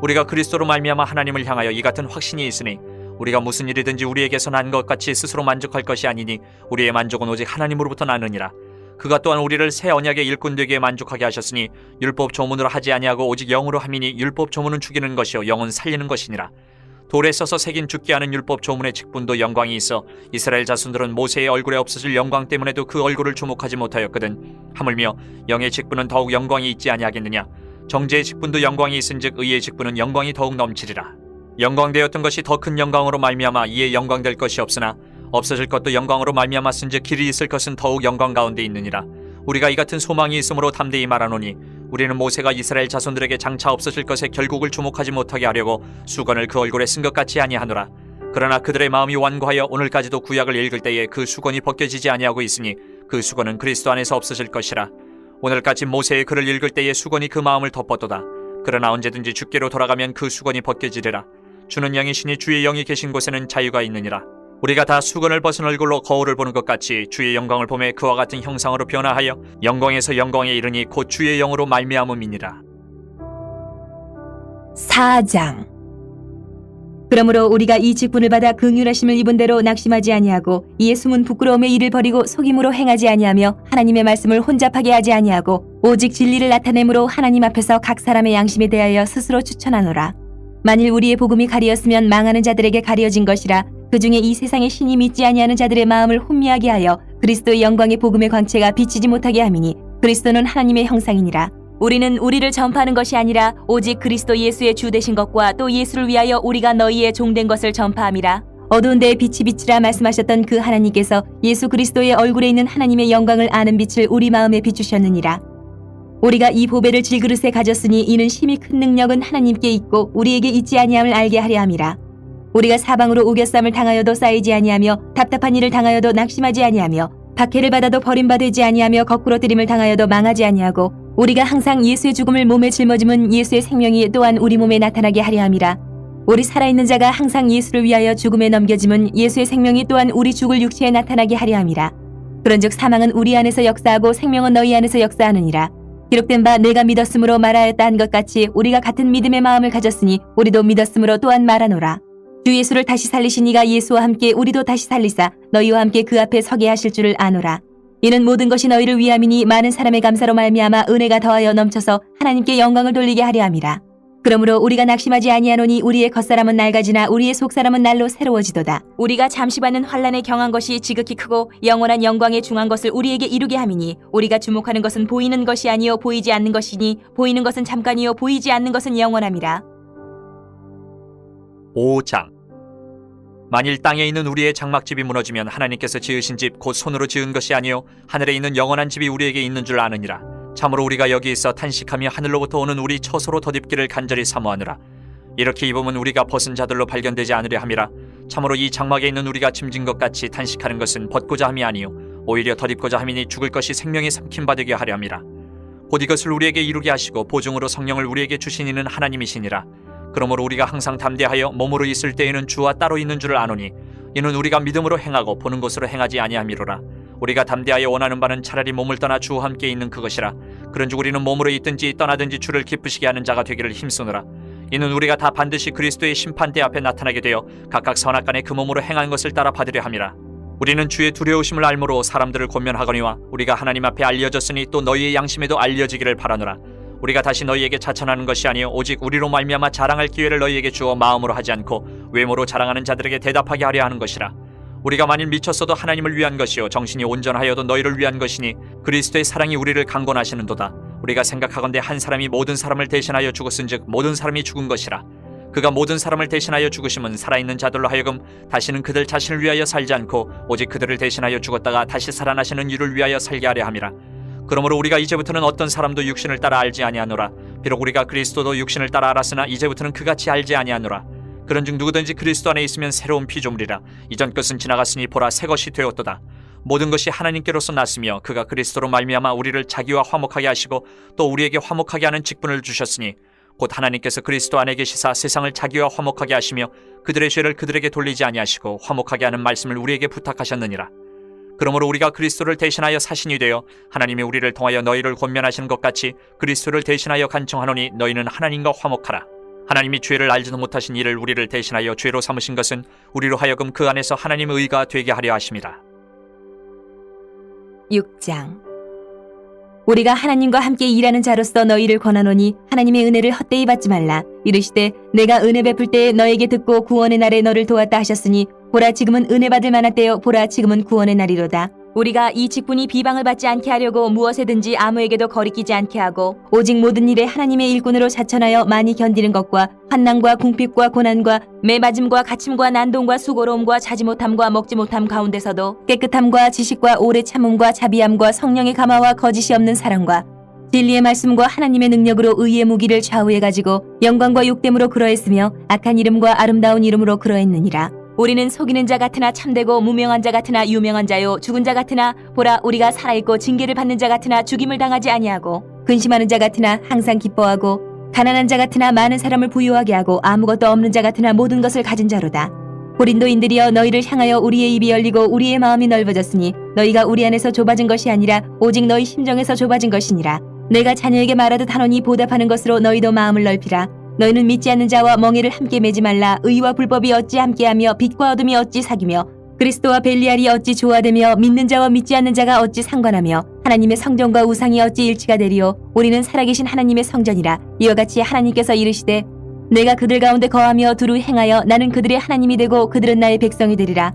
우리가 그리스도로 말미암아 하나님을 향하여 이 같은 확신이 있으니 우리가 무슨 일이든지 우리에게서 난 것 같이 스스로 만족할 것이 아니니 우리의 만족은 오직 하나님으로부터 나느니라. 그가 또한 우리를 새 언약의 일꾼 되게 만족하게 하셨으니 율법 조문으로 하지 아니하고 오직 영으로 함이니 율법 조문은 죽이는 것이요 영은 살리는 것이니라. 돌에 써서 새긴 죽게 하는 율법 조문의 직분도 영광이 있어 이스라엘 자손들은 모세의 얼굴에 없어질 영광 때문에도 그 얼굴을 주목하지 못하였거든. 하물며 영의 직분은 더욱 영광이 있지 아니하겠느냐? 정죄의 직분도 영광이 있은즉 의의 직분은 영광이 더욱 넘치리라. 영광되었던 것이 더 큰 영광으로 말미암아 이에 영광될 것이 없으나 없어질 것도 영광으로 말미암았은즉 길이 있을 것은 더욱 영광 가운데 있느니라. 우리가 이 같은 소망이 있으므로 담대히 말하노니 우리는 모세가 이스라엘 자손들에게 장차 없어질 것에 결국을 주목하지 못하게 하려고 수건을 그 얼굴에 쓴 것 같이 아니하노라. 그러나 그들의 마음이 완고하여 오늘까지도 구약을 읽을 때에 그 수건이 벗겨지지 아니하고 있으니 그 수건은 그리스도 안에서 없어질 것이라. 오늘까지 모세의 글을 읽을 때에 수건이 그 마음을 덮었도다. 그러나 언제든지 주께로 돌아가면 그 수건이 벗겨지리라. 주는 영이시니 주의 영이 계신 곳에는 자유가 있느니라. 우리가 다 수건을 벗은 얼굴로 거울을 보는 것 같이 주의 영광을 보매 그와 같은 형상으로 변화하여 영광에서 영광에 이르니 곧 주의 영으로 말미암음이니라. 4장. 그러므로 우리가 이 직분을 받아 긍휼하심을 입은 대로 낙심하지 아니하고 이에 숨은 부끄러움의 일을 버리고 속임으로 행하지 아니하며 하나님의 말씀을 혼잡하게 하지 아니하고 오직 진리를 나타내므로 하나님 앞에서 각 사람의 양심에 대하여 스스로 추천하노라. 만일 우리의 복음이 가리었으면 망하는 자들에게 가려진 것이라. 그중에 이 세상의 신이 믿지 아니하는 자들의 마음을 혼미하게 하여 그리스도의 영광의 복음의 광채가 비치지 못하게 함이니 그리스도는 하나님의 형상이니라. 우리는 우리를 전파하는 것이 아니라 오직 그리스도 예수의 주 되신 것과 또 예수를 위하여 우리가 너희의 종된 것을 전파함이라. 어두운 데에 빛이 비치라 말씀하셨던 그 하나님께서 예수 그리스도의 얼굴에 있는 하나님의 영광을 아는 빛을 우리 마음에 비추셨느니라. 우리가 이 보배를 질그릇에 가졌으니 이는 심히 큰 능력은 하나님께 있고 우리에게 있지 아니함을 알게 하려 함이라. 우리가 사방으로 우겨쌈을 당하여도 쌓이지 아니하며 답답한 일을 당하여도 낙심하지 아니하며 박해를 받아도 버림받지 아니하며 거꾸로 뜨림을 당하여도 망하지 아니하고 우리가 항상 예수의 죽음을 몸에 짊어짐은 예수의 생명이 또한 우리 몸에 나타나게 하려 함이라. 우리 살아있는 자가 항상 예수를 위하여 죽음에 넘겨짐은 예수의 생명이 또한 우리 죽을 육체에 나타나게 하려 함이라. 그런즉 사망은 우리 안에서 역사하고 생명은 너희 안에서 역사하느니라. 기록된 바 내가 믿었으므로 말하였다 한 것 같이 우리가 같은 믿음의 마음을 가졌으니 우리도 믿었으므로 또한 말하노라. 주 예수를 다시 살리신 이가 예수와 함께 우리도 다시 살리사 너희와 함께 그 앞에 서게 하실 줄을 아노라. 이는 모든 것이 너희를 위함이니 많은 사람의 감사로 말미암아 은혜가 더하여 넘쳐서 하나님께 영광을 돌리게 하려 함이라. 그러므로 우리가 낙심하지 아니하노니 우리의 겉사람은 낡아지나 우리의 속사람은 날로 새로워지도다. 우리가 잠시 받는 환난에 경한 것이 지극히 크고 영원한 영광에 중한 것을 우리에게 이루게 함이니 우리가 주목하는 것은 보이는 것이 아니요 보이지 않는 것이니 보이는 것은 잠깐이요 보이지 않는 것은 영원함이라. 5장. 만일 땅에 있는 우리의 장막집이 무너지면 하나님께서 지으신 집 곧 손으로 지은 것이 아니요 하늘에 있는 영원한 집이 우리에게 있는 줄 아느니라. 참으로 우리가 여기 있어 탄식하며 하늘로부터 오는 우리 처소로 덧입기를 간절히 사모하느라. 이렇게 입으면 우리가 벗은 자들로 발견되지 않으려 함이라. 참으로 이 장막에 있는 우리가 짐진 것 같이 탄식하는 것은 벗고자 함이 아니요 오히려 덧입고자 함이니 죽을 것이 생명이 삼킴받게 하려 함이라. 곧 이것을 우리에게 이루게 하시고 보증으로 성령을 우리에게 주신 이는 하나님이시니라. 그러므로 우리가 항상 담대하여 몸으로 있을 때에는 주와 따로 있는 줄을 아노니 이는 우리가 믿음으로 행하고 보는 것으로 행하지 아니함이로라. 우리가 담대하여 원하는 바는 차라리 몸을 떠나 주와 함께 있는 그것이라. 그런즉 우리는 몸으로 있든지 떠나든지 주를 기쁘시게 하는 자가 되기를 힘쓰노라. 이는 우리가 다 반드시 그리스도의 심판대 앞에 나타나게 되어 각각 선악간에 그 몸으로 행한 것을 따라 받으려 함이라. 우리는 주의 두려우심을 알므로 사람들을 권면하거니와 우리가 하나님 앞에 알려졌으니 또 너희의 양심에도 알려지기를 바라노라. 우리가 다시 너희에게 자천하는 것이 아니요 오직 우리로 말미암아 자랑할 기회를 너희에게 주어 마음으로 하지 않고 외모로 자랑하는 자들에게 대답하게 하려 하는 것이라. 우리가 만일 미쳤어도 하나님을 위한 것이요 정신이 온전하여도 너희를 위한 것이니 그리스도의 사랑이 우리를 강권하시는도다. 우리가 생각하건대 한 사람이 모든 사람을 대신하여 죽었은즉 모든 사람이 죽은 것이라. 그가 모든 사람을 대신하여 죽으심은 살아있는 자들로 하여금 다시는 그들 자신을 위하여 살지 않고 오직 그들을 대신하여 죽었다가 다시 살아나시는 이를 위하여 살게 하려 함이라. 그러므로 우리가 이제부터는 어떤 사람도 육신을 따라 알지 아니하노라. 비록 우리가 그리스도도 육신을 따라 알았으나 이제부터는 그같이 알지 아니하노라. 그런즉 누구든지 그리스도 안에 있으면 새로운 피조물이라. 이전 것은 지나갔으니 보라 새 것이 되었도다. 모든 것이 하나님께로서 났으며 그가 그리스도로 말미암아 우리를 자기와 화목하게 하시고 또 우리에게 화목하게 하는 직분을 주셨으니 곧 하나님께서 그리스도 안에 계시사 세상을 자기와 화목하게 하시며 그들의 죄를 그들에게 돌리지 아니하시고 화목하게 하는 말씀을 우리에게 부탁하셨느니라. 그러므로 우리가 그리스도를 대신하여 사신이 되어 하나님이 우리를 통하여 너희를 권면하시는 것 같이 그리스도를 대신하여 간청하노니 너희는 하나님과 화목하라. 하나님이 죄를 알지도 못하신 이를 우리를 대신하여 죄로 삼으신 것은 우리로 하여금 그 안에서 하나님의 의가 되게 하려 하심이라. 6장. 우리가 하나님과 함께 일하는 자로서 너희를 권하노니 하나님의 은혜를 헛되이 받지 말라. 이르시되 내가 은혜 베풀 때에 너에게 듣고 구원의 날에 너를 도왔다 하셨으니 보라 지금은 은혜 받을 만한 때요 보라 지금은 구원의 날이로다. 우리가 이 직분이 비방을 받지 않게 하려고 무엇에든지 아무에게도 거리끼지 않게 하고 오직 모든 일에 하나님의 일꾼으로 자천하여 많이 견디는 것과 환난과 궁핍과 고난과 매맞음과 갇힘과 난동과 수고로움과 자지 못함과 먹지 못함 가운데서도 깨끗함과 지식과 오래 참음과 자비함과 성령의 감화와 거짓이 없는 사랑과 진리의 말씀과 하나님의 능력으로 의의 무기를 좌우해 가지고 영광과 욕됨으로 그러했으며 악한 이름과 아름다운 이름으로 그러했느니라. 우리는 속이는 자 같으나 참되고 무명한 자 같으나 유명한 자요 죽은 자 같으나 보라 우리가 살아있고 징계를 받는 자 같으나 죽임을 당하지 아니하고 근심하는 자 같으나 항상 기뻐하고 가난한 자 같으나 많은 사람을 부유하게 하고 아무것도 없는 자 같으나 모든 것을 가진 자로다. 고린도인들이여 너희를 향하여 우리의 입이 열리고 우리의 마음이 넓어졌으니 너희가 우리 안에서 좁아진 것이 아니라 오직 너희 심정에서 좁아진 것이니라. 내가 자녀에게 말하듯 하노니 보답하는 것으로 너희도 마음을 넓히라. 너희는 믿지 않는 자와 멍에를 함께 매지 말라. 의와 불법이 어찌 함께하며 빛과 어둠이 어찌 사귀며 그리스도와 벨리알이 어찌 조화되며 믿는 자와 믿지 않는 자가 어찌 상관하며 하나님의 성전과 우상이 어찌 일치가 되리요. 우리는 살아계신 하나님의 성전이라. 이와 같이 하나님께서 이르시되 내가 그들 가운데 거하며 두루 행하여 나는 그들의 하나님이 되고 그들은 나의 백성이 되리라.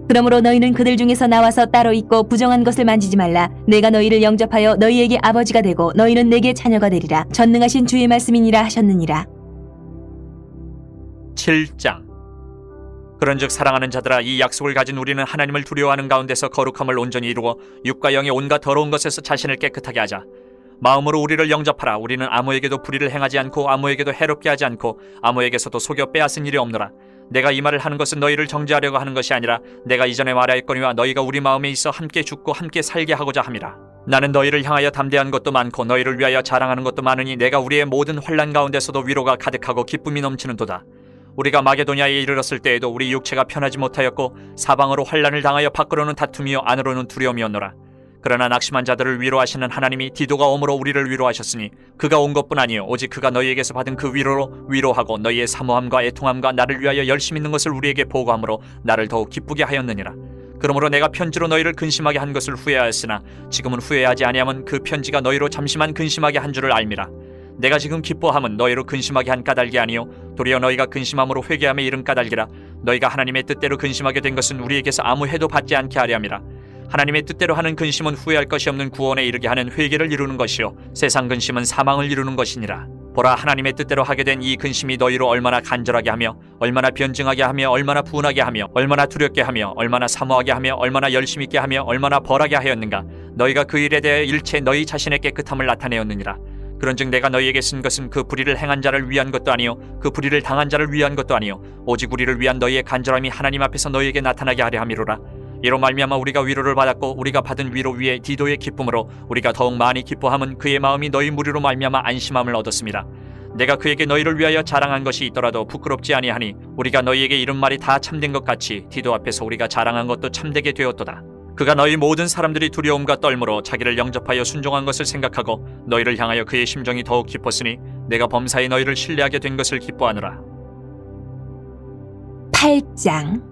그러므로 너희는 그들 중에서 나와서 따로 있고 부정한 것을 만지지 말라. 내가 너희를 영접하여 너희에게 아버지가 되고 너희는 내게 자녀가 되리라. 전능하신 주의 말씀이니라 하셨느니라. 7장. 그런즉 사랑하는 자들아, 이 약속을 가진 우리는 하나님을 두려워하는 가운데서 거룩함을 온전히 이루고 육과 영의 온갖 더러운 것에서 자신을 깨끗하게 하자. 마음으로 우리를 영접하라. 우리는 아무에게도 불의를 행하지 않고 아무에게도 해롭게 하지 않고 아무에게서도 속여 빼앗은 일이 없노라. 내가 이 말을 하는 것은 너희를 정죄하려고 하는 것이 아니라 내가 이전에 말하였거니와 너희가 우리 마음에 있어 함께 죽고 함께 살게 하고자 함이라. 나는 너희를 향하여 담대한 것도 많고 너희를 위하여 자랑하는 것도 많으니 내가 우리의 모든 환난 가운데서도 위로가 가득하고 기쁨이 넘치는도다. 우리가 마게도냐에 이르렀을 때에도 우리 육체가 편하지 못하였고 사방으로 환난을 당하여 밖으로는 다툼이요 안으로는 두려움이었노라. 그러나 낙심한 자들을 위로하시는 하나님이 디도가 오므로 우리를 위로하셨으니 그가 온 것뿐 아니요 오직 그가 너희에게서 받은 그 위로로 위로하고 너희의 사모함과 애통함과 나를 위하여 열심 있는 것을 우리에게 보고함으로 나를 더욱 기쁘게 하였느니라. 그러므로 내가 편지로 너희를 근심하게 한 것을 후회하였으나 지금은 후회하지 아니함은 그 편지가 너희로 잠시만 근심하게 한 줄을 알미라. 내가 지금 기뻐함은 너희로 근심하게 한 까닭이 아니요 도리어 너희가 근심함으로 회개함에 이른 까닭이라. 너희가 하나님의 뜻대로 근심하게 된 것은 우리에게서 아무 해도 받지 않게 하려 함이라. 하나님의 뜻대로 하는 근심은 후회할 것이 없는 구원에 이르게 하는 회개를 이루는 것이요 세상 근심은 사망을 이루는 것이니라. 보라, 하나님의 뜻대로 하게 된 이 근심이 너희로 얼마나 간절하게 하며 얼마나 변증하게 하며 얼마나 분하게 하며 얼마나 두렵게 하며 얼마나 사모하게 하며 얼마나 열심 있게 하며 얼마나 벌하게 하였는가. 너희가 그 일에 대해 일체 너희 자신의 깨끗함을 나타내었느니라. 그런즉 내가 너희에게 쓴 것은 그 불의를 행한 자를 위한 것도 아니요 그 불의를 당한 자를 위한 것도 아니요 오직 우리를 위한 너희의 간절함이 하나님 앞에서 너희에게 나타나게 하려 함이로라. 이로 말미암아 우리가 위로를 받았고 우리가 받은 위로 위에 디도의 기쁨으로 우리가 더욱 많이 기뻐함은 그의 마음이 너희 무리로 말미암아 안심함을 얻었습니다. 내가 그에게 너희를 위하여 자랑한 것이 있더라도 부끄럽지 아니하니 우리가 너희에게 이른 말이 다 참된 것 같이 디도 앞에서 우리가 자랑한 것도 참되게 되었도다. 그가 너희 모든 사람들이 두려움과 떨므로 자기를 영접하여 순종한 것을 생각하고 너희를 향하여 그의 심정이 더욱 깊었으니 내가 범사에 너희를 신뢰하게 된 것을 기뻐하노라. 8장.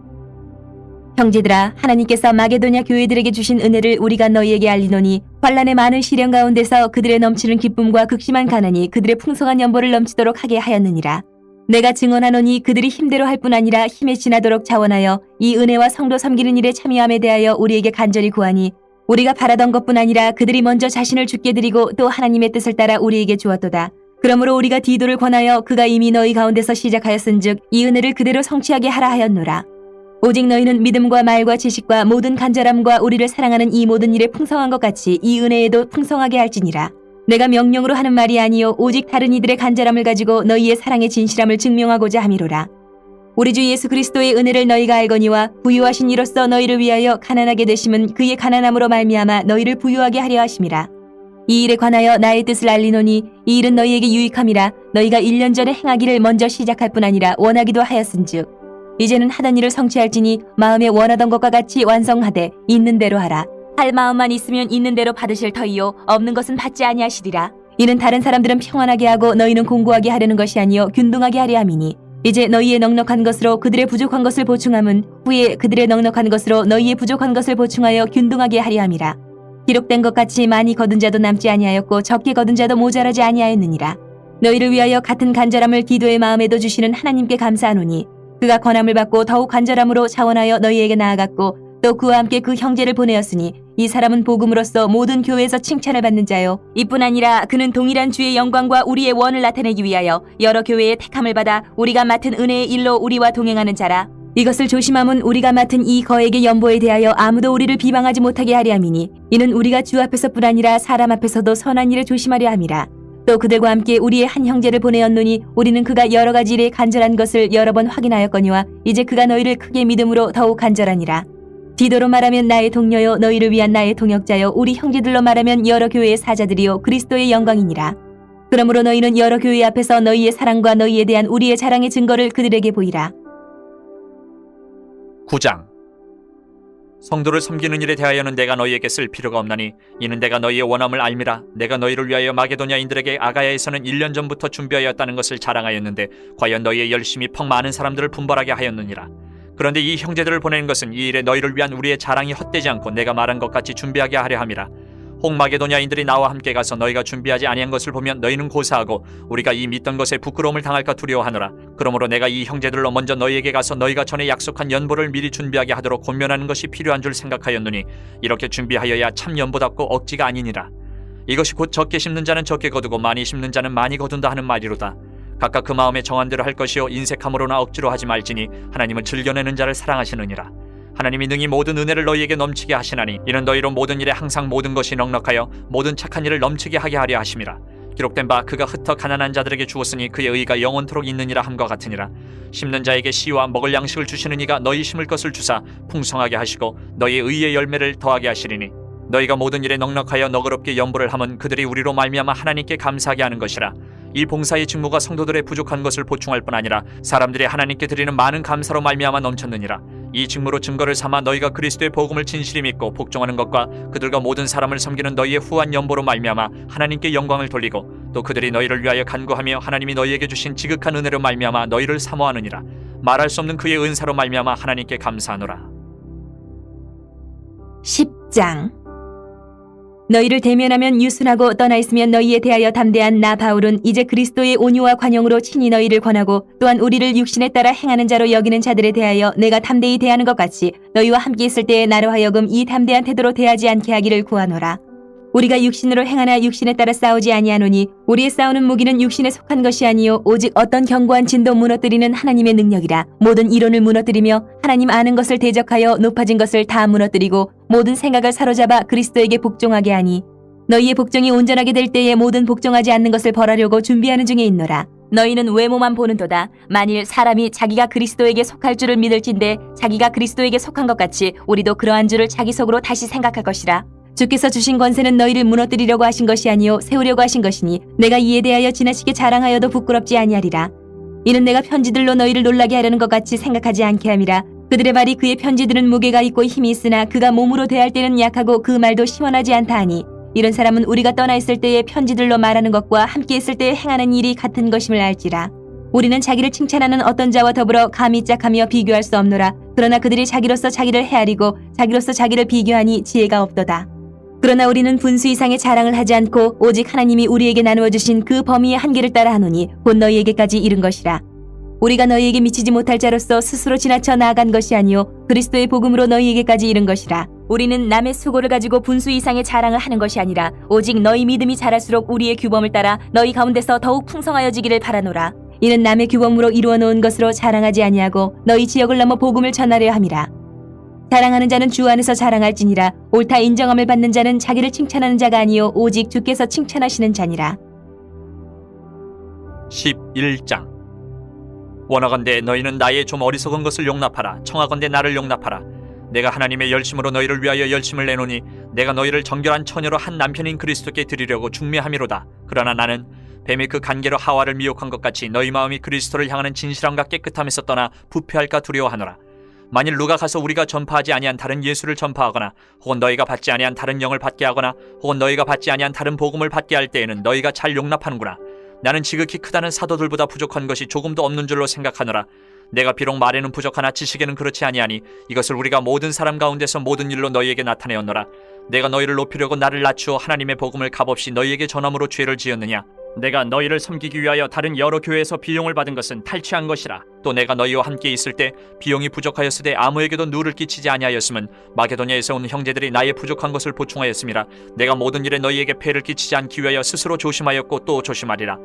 형제들아, 하나님께서 마게도냐 교회들에게 주신 은혜를 우리가 너희에게 알리노니 환난의 많은 시련 가운데서 그들의 넘치는 기쁨과 극심한 가난이 그들의 풍성한 연보를 넘치도록 하게 하였느니라. 내가 증언하노니 그들이 힘대로 할 뿐 아니라 힘에 지나도록 자원하여 이 은혜와 성도 섬기는 일에 참여함에 대하여 우리에게 간절히 구하니 우리가 바라던 것뿐 아니라 그들이 먼저 자신을 주께 드리고 또 하나님의 뜻을 따라 우리에게 주었도다. 그러므로 우리가 디도를 권하여 그가 이미 너희 가운데서 시작하였은즉 이 은혜를 그대로 성취하게 하라 하였노라. 오직 너희는 믿음과 말과 지식과 모든 간절함과 우리를 사랑하는 이 모든 일에 풍성한 것 같이 이 은혜에도 풍성하게 할지니라. 내가 명령으로 하는 말이 아니요 오직 다른 이들의 간절함을 가지고 너희의 사랑의 진실함을 증명하고자 함이로라. 우리 주 예수 그리스도의 은혜를 너희가 알거니와 부유하신 이로써 너희를 위하여 가난하게 되심은 그의 가난함으로 말미암아 너희를 부유하게 하려 하심이라. 이 일에 관하여 나의 뜻을 알리노니 이 일은 너희에게 유익함이라. 너희가 1년 전에 행하기를 먼저 시작할 뿐 아니라 원하기도 하였은즉 이제는 하던 일을 성취할지니 마음에 원하던 것과 같이 완성하되 있는 대로 하라. 할 마음만 있으면 있는 대로 받으실 터이요 없는 것은 받지 아니하시리라. 이는 다른 사람들은 평안하게 하고 너희는 공고하게 하려는 것이 아니요 균등하게 하려 함이니 이제 너희의 넉넉한 것으로 그들의 부족한 것을 보충함은 후에 그들의 넉넉한 것으로 너희의 부족한 것을 보충하여 균등하게 하려 함이라. 기록된 것 같이 많이 거둔 자도 남지 아니하였고 적게 거둔 자도 모자라지 아니하였느니라. 너희를 위하여 같은 간절함을 디도의 마음에도 주시는 하나님께 감사하노니 그가 권함을 받고 더욱 간절함으로 자원하여 너희에게 나아갔고 또 그와 함께 그 형제를 보내었으니 이 사람은 복음으로써 모든 교회에서 칭찬을 받는 자요 이뿐 아니라 그는 동일한 주의 영광과 우리의 원을 나타내기 위하여 여러 교회의 택함을 받아 우리가 맡은 은혜의 일로 우리와 동행하는 자라. 이것을 조심함은 우리가 맡은 이 거액의 연보에 대하여 아무도 우리를 비방하지 못하게 하려 함이니 이는 우리가 주 앞에서뿐 아니라 사람 앞에서도 선한 일을 조심하려 함이라. 또 그들과 함께 우리의 한 형제를 보내었노니 우리는 그가 여러 가지 일에 간절한 것을 여러 번 확인하였거니와 이제 그가 너희를 크게 믿음으로 더욱 간절하니라. 디도로 말하면 나의 동료요 너희를 위한 나의 동역자요 우리 형제들로 말하면 여러 교회의 사자들이요 그리스도의 영광이니라. 그러므로 너희는 여러 교회 앞에서 너희의 사랑과 너희에 대한 우리의 자랑의 증거를 그들에게 보이라. 9장. 성도를 섬기는 일에 대하여는 내가 너희에게 쓸 필요가 없나니 이는 내가 너희의 원함을 알미라. 내가 너희를 위하여 마게도냐인들에게 아가야에서는 1년 전부터 준비하였다는 것을 자랑하였는데 과연 너희의 열심이 퍽 많은 사람들을 분벌하게 하였느니라. 그런데 이 형제들을 보내는 것은 이 일에 너희를 위한 우리의 자랑이 헛되지 않고 내가 말한 것 같이 준비하게 하려 함이라. 혹 마게도냐인들이 나와 함께 가서 너희가 준비하지 아니한 것을 보면 너희는 고사하고 우리가 이 믿던 것에 부끄러움을 당할까 두려워하노라. 그러므로 내가 이 형제들로 먼저 너희에게 가서 너희가 전에 약속한 연보를 미리 준비하게 하도록 권면하는 것이 필요한 줄 생각하였노니 이렇게 준비하여야 참 연보답고 억지가 아니니라. 이것이 곧 적게 심는 자는 적게 거두고 많이 심는 자는 많이 거둔다 하는 말이로다. 각각 그 마음에 정한 대로 할 것이요 인색함으로나 억지로 하지 말지니 하나님은 즐겨내는 자를 사랑하시느니라. 하나님이 능히 모든 은혜를 너희에게 넘치게 하시나니 이는 너희로 모든 일에 항상 모든 것이 넉넉하여 모든 착한 일을 넘치게 하게 하려 하심이라. 기록된 바 그가 흩어 가난한 자들에게 주었으니 그의 의가 영원토록 있느니라 함과 같으니라. 심는 자에게 씨와 먹을 양식을 주시는 이가 너희 심을 것을 주사 풍성하게 하시고 너희의 의의 열매를 더하게 하시리니 너희가 모든 일에 넉넉하여 너그럽게 연보를 함은 그들이 우리로 말미암아 하나님께 감사하게 하는 것이라. 이 봉사의 직무가 성도들의 부족한 것을 보충할 뿐 아니라 사람들이 하나님께 드리는 많은 감사로 말미암아 넘쳤느니라. 이 직무로 증거를 삼아 너희가 그리스도의 복음을 진실히 믿고 복종하는 것과 그들과 모든 사람을 섬기는 너희의 후한 연보로 말미암아 하나님께 영광을 돌리고 또 그들이 너희를 위하여 간구하며 하나님이 너희에게 주신 지극한 은혜로 말미암아 너희를 사모하느니라. 말할 수 없는 그의 은사로 말미암아 하나님께 감사하노라. 10장. 너희를 대면하면 유순하고 떠나 있으면 너희에 대하여 담대한 나 바울은 이제 그리스도의 온유와 관용으로 친히 너희를 권하고 또한 우리를 육신에 따라 행하는 자로 여기는 자들에 대하여 내가 담대히 대하는 것 같이 너희와 함께 있을 때에 나로 하여금 이 담대한 태도로 대하지 않게 하기를 구하노라. 우리가 육신으로 행하나 육신에 따라 싸우지 아니하노니 우리의 싸우는 무기는 육신에 속한 것이 아니요 오직 어떤 견고한 진도 무너뜨리는 하나님의 능력이라. 모든 이론을 무너뜨리며 하나님 아는 것을 대적하여 높아진 것을 다 무너뜨리고 모든 생각을 사로잡아 그리스도에게 복종하게 하니 너희의 복종이 온전하게 될 때에 모든 복종하지 않는 것을 벌하려고 준비하는 중에 있노라. 너희는 외모만 보는도다. 만일 사람이 자기가 그리스도에게 속할 줄을 믿을진대 자기가 그리스도에게 속한 것 같이 우리도 그러한 줄을 자기 속으로 다시 생각할 것이라. 주께서 주신 권세는 너희를 무너뜨리려고 하신 것이 아니요 세우려고 하신 것이니 내가 이에 대하여 지나치게 자랑하여도 부끄럽지 아니하리라. 이는 내가 편지들로 너희를 놀라게 하려는 것 같이 생각하지 않게 함이라. 그들의 말이 그의 편지들은 무게가 있고 힘이 있으나 그가 몸으로 대할 때는 약하고 그 말도 시원하지 않다 하니 이런 사람은 우리가 떠나 있을 때의 편지들로 말하는 것과 함께 있을 때에 행하는 일이 같은 것임을 알지라. 우리는 자기를 칭찬하는 어떤 자와 더불어 감히 짝하며 비교할 수 없노라. 그러나 그들이 자기로서 자기를 헤아리고 자기로서 자기를 비교하니 지혜가 없도다. 그러나 우리는 분수 이상의 자랑을 하지 않고 오직 하나님이 우리에게 나누어 주신 그 범위의 한계를 따라 하노니 곧 너희에게까지 이른 것이라. 우리가 너희에게 미치지 못할 자로서 스스로 지나쳐 나아간 것이 아니요 그리스도의 복음으로 너희에게까지 이른 것이라. 우리는 남의 수고를 가지고 분수 이상의 자랑을 하는 것이 아니라 오직 너희 믿음이 자랄수록 우리의 규범을 따라 너희 가운데서 더욱 풍성하여지기를 바라노라. 이는 남의 규범으로 이루어 놓은 것으로 자랑하지 아니하고 너희 지역을 넘어 복음을 전하려 함이라. 자랑하는 자는 주 안에서 자랑할지니라. 옳다 인정함을 받는 자는 자기를 칭찬하는 자가 아니요 오직 주께서 칭찬하시는 자니라. 11장. 원하건대 너희는 나의 좀 어리석은 것을 용납하라. 청하건대 나를 용납하라. 내가 하나님의 열심으로 너희를 위하여 열심을 내노니 내가 너희를 정결한 처녀로 한 남편인 그리스도께 드리려고 중매함이로다. 그러나 나는 뱀이 그 간계로 하와를 미혹한 것 같이 너희 마음이 그리스도를 향하는 진실함과 깨끗함에서 떠나 부패할까 두려워하노라. 만일 누가 가서 우리가 전파하지 아니한 다른 예수를 전파하거나 혹은 너희가 받지 아니한 다른 영을 받게 하거나 혹은 너희가 받지 아니한 다른 복음을 받게 할 때에는 너희가 잘 용납하는구나. 나는 지극히 크다는 사도들보다 부족한 것이 조금도 없는 줄로 생각하노라. 내가 비록 말에는 부족하나 지식에는 그렇지 아니하니 이것을 우리가 모든 사람 가운데서 모든 일로 너희에게 나타내었노라. 내가 너희를 높이려고 나를 낮추어 하나님의 복음을 값없이 너희에게 전함으로 죄를 지었느냐. 내가 너희를 섬기기 위하여 다른 여러 교회에서 비용을 받은 것은 탈취한 것이라. 또 내가 너희와 함께 있을 때 비용이 부족하였으되 아무에게도 누를 끼치지 아니하였음은 마게도냐에서 온 형제들이 나의 부족한 것을 보충하였음이라. 내가 모든 일에 너희에게 폐를 끼치지 않기 위하여 스스로 조심하였고 또 조심하리라.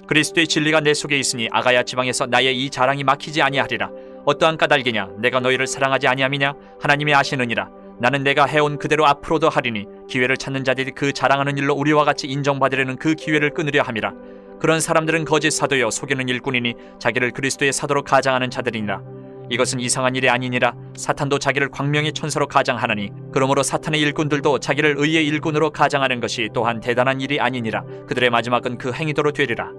그리스도의 진리가 내 속에 있으니 아가야 지방에서 나의 이 자랑이 막히지 아니하리라. 어떠한 까닭이냐. 내가 너희를 사랑하지 아니함이냐. 하나님이 아시느니라. 나는 내가 해온 그대로 앞으로도 하리니 기회를 찾는 자들이 그 자랑하는 일로 우리와 같이 인정받으려는 그 기회를 끊으려 함이라. 그런 사람들은 거짓 사도여 속이는 일꾼이니 자기를 그리스도의 사도로 가장하는 자들이니라. 이것은 이상한 일이 아니니라. 사탄도 자기를 광명의 천사로 가장하나니 그러므로 사탄의 일꾼들도 자기를 의의 일꾼으로 가장하는 것이 또한 대단한 일이 아니니라. 그들의 마지막은 그 행위대로 되리라.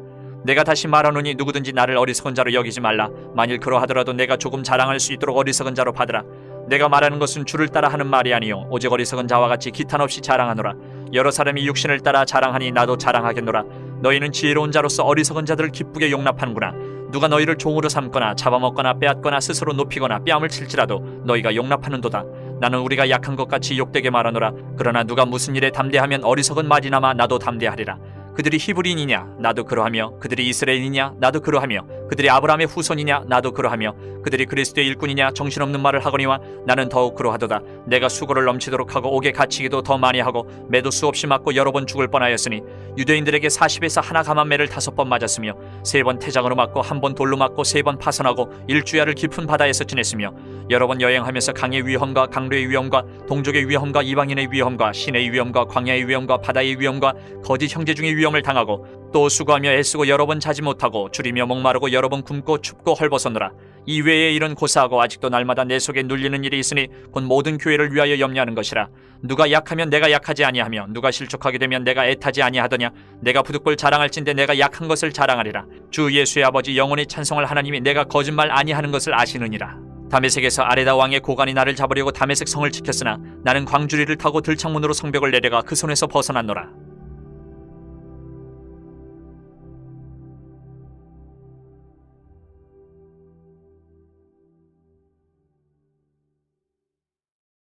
내가 다시 말하노니 누구든지 나를 어리석은 자로 여기지 말라. 만일 그러하더라도 내가 조금 자랑할 수 있도록 어리석은 자로 받으라. 내가 말하는 것은 주를 따라 하는 말이 아니요 오직 어리석은 자와 같이 기탄 없이 자랑하노라. 여러 사람이 육신을 따라 자랑하니 나도 자랑하겠노라. 너희는 지혜로운 자로서 어리석은 자들을 기쁘게 용납하는구나. 누가 너희를 종으로 삼거나 잡아먹거나 빼앗거나 스스로 높이거나 뺨을 칠지라도 너희가 용납하는도다. 나는 우리가 약한 것 같이 욕되게 말하노라. 그러나 누가 무슨 일에 담대하면 어리석은 말이나마 나도 담대하리라. 그들이 히브리인이냐 나도 그러하며 그들이 이스라엘이냐 나도 그러하며 그들이 아브라함의 후손이냐 나도 그러하며 그들이 그리스도의 일꾼이냐 정신없는 말을 하거니와 나는 더욱 그러하도다. 내가 수고를 넘치도록 하고 옥에 갇히기도 더 많이 하고 매도 수없이 맞고 여러 번 죽을 뻔하였으니 유대인들에게 40에서 하나 감한 매를 5번 맞았으며 3번 태장으로 맞고 1번 돌로 맞고 3번 파선하고 일주야를 깊은 바다에서 지냈으며 여러 번 여행하면서 강의 위험과 강류의 위험과 동족의 위험과 이방인의 위험과 신의 위험과 광야의 위험과 바다의 위험과 거짓 형제 중의 위험을 당하고 또 수고하며 애쓰고 여러 번 자지 못하고 줄이며 목마르고 여러 번 굶고 춥고 헐벗었노라. 이 외에 일은 고사하고 아직도 날마다 내 속에 눌리는 일이 있으니 곧 모든 교회를 위하여 염려하는 것이라. 누가 약하면 내가 약하지 아니하며 누가 실족하게 되면 내가 애타지 아니하더냐. 내가 부득불 자랑할진대 내가 약한 것을 자랑하리라. 주 예수의 아버지 영원히 찬송할 하나님이 내가 거짓말 아니하는 것을 아시느니라. 다메섹에서 아레다 왕의 고관이 나를 잡으려고 다메섹 성을 지켰으나 나는 광주리를 타고 들창문으로 성벽을 내려가 그 손에서 벗어났노라.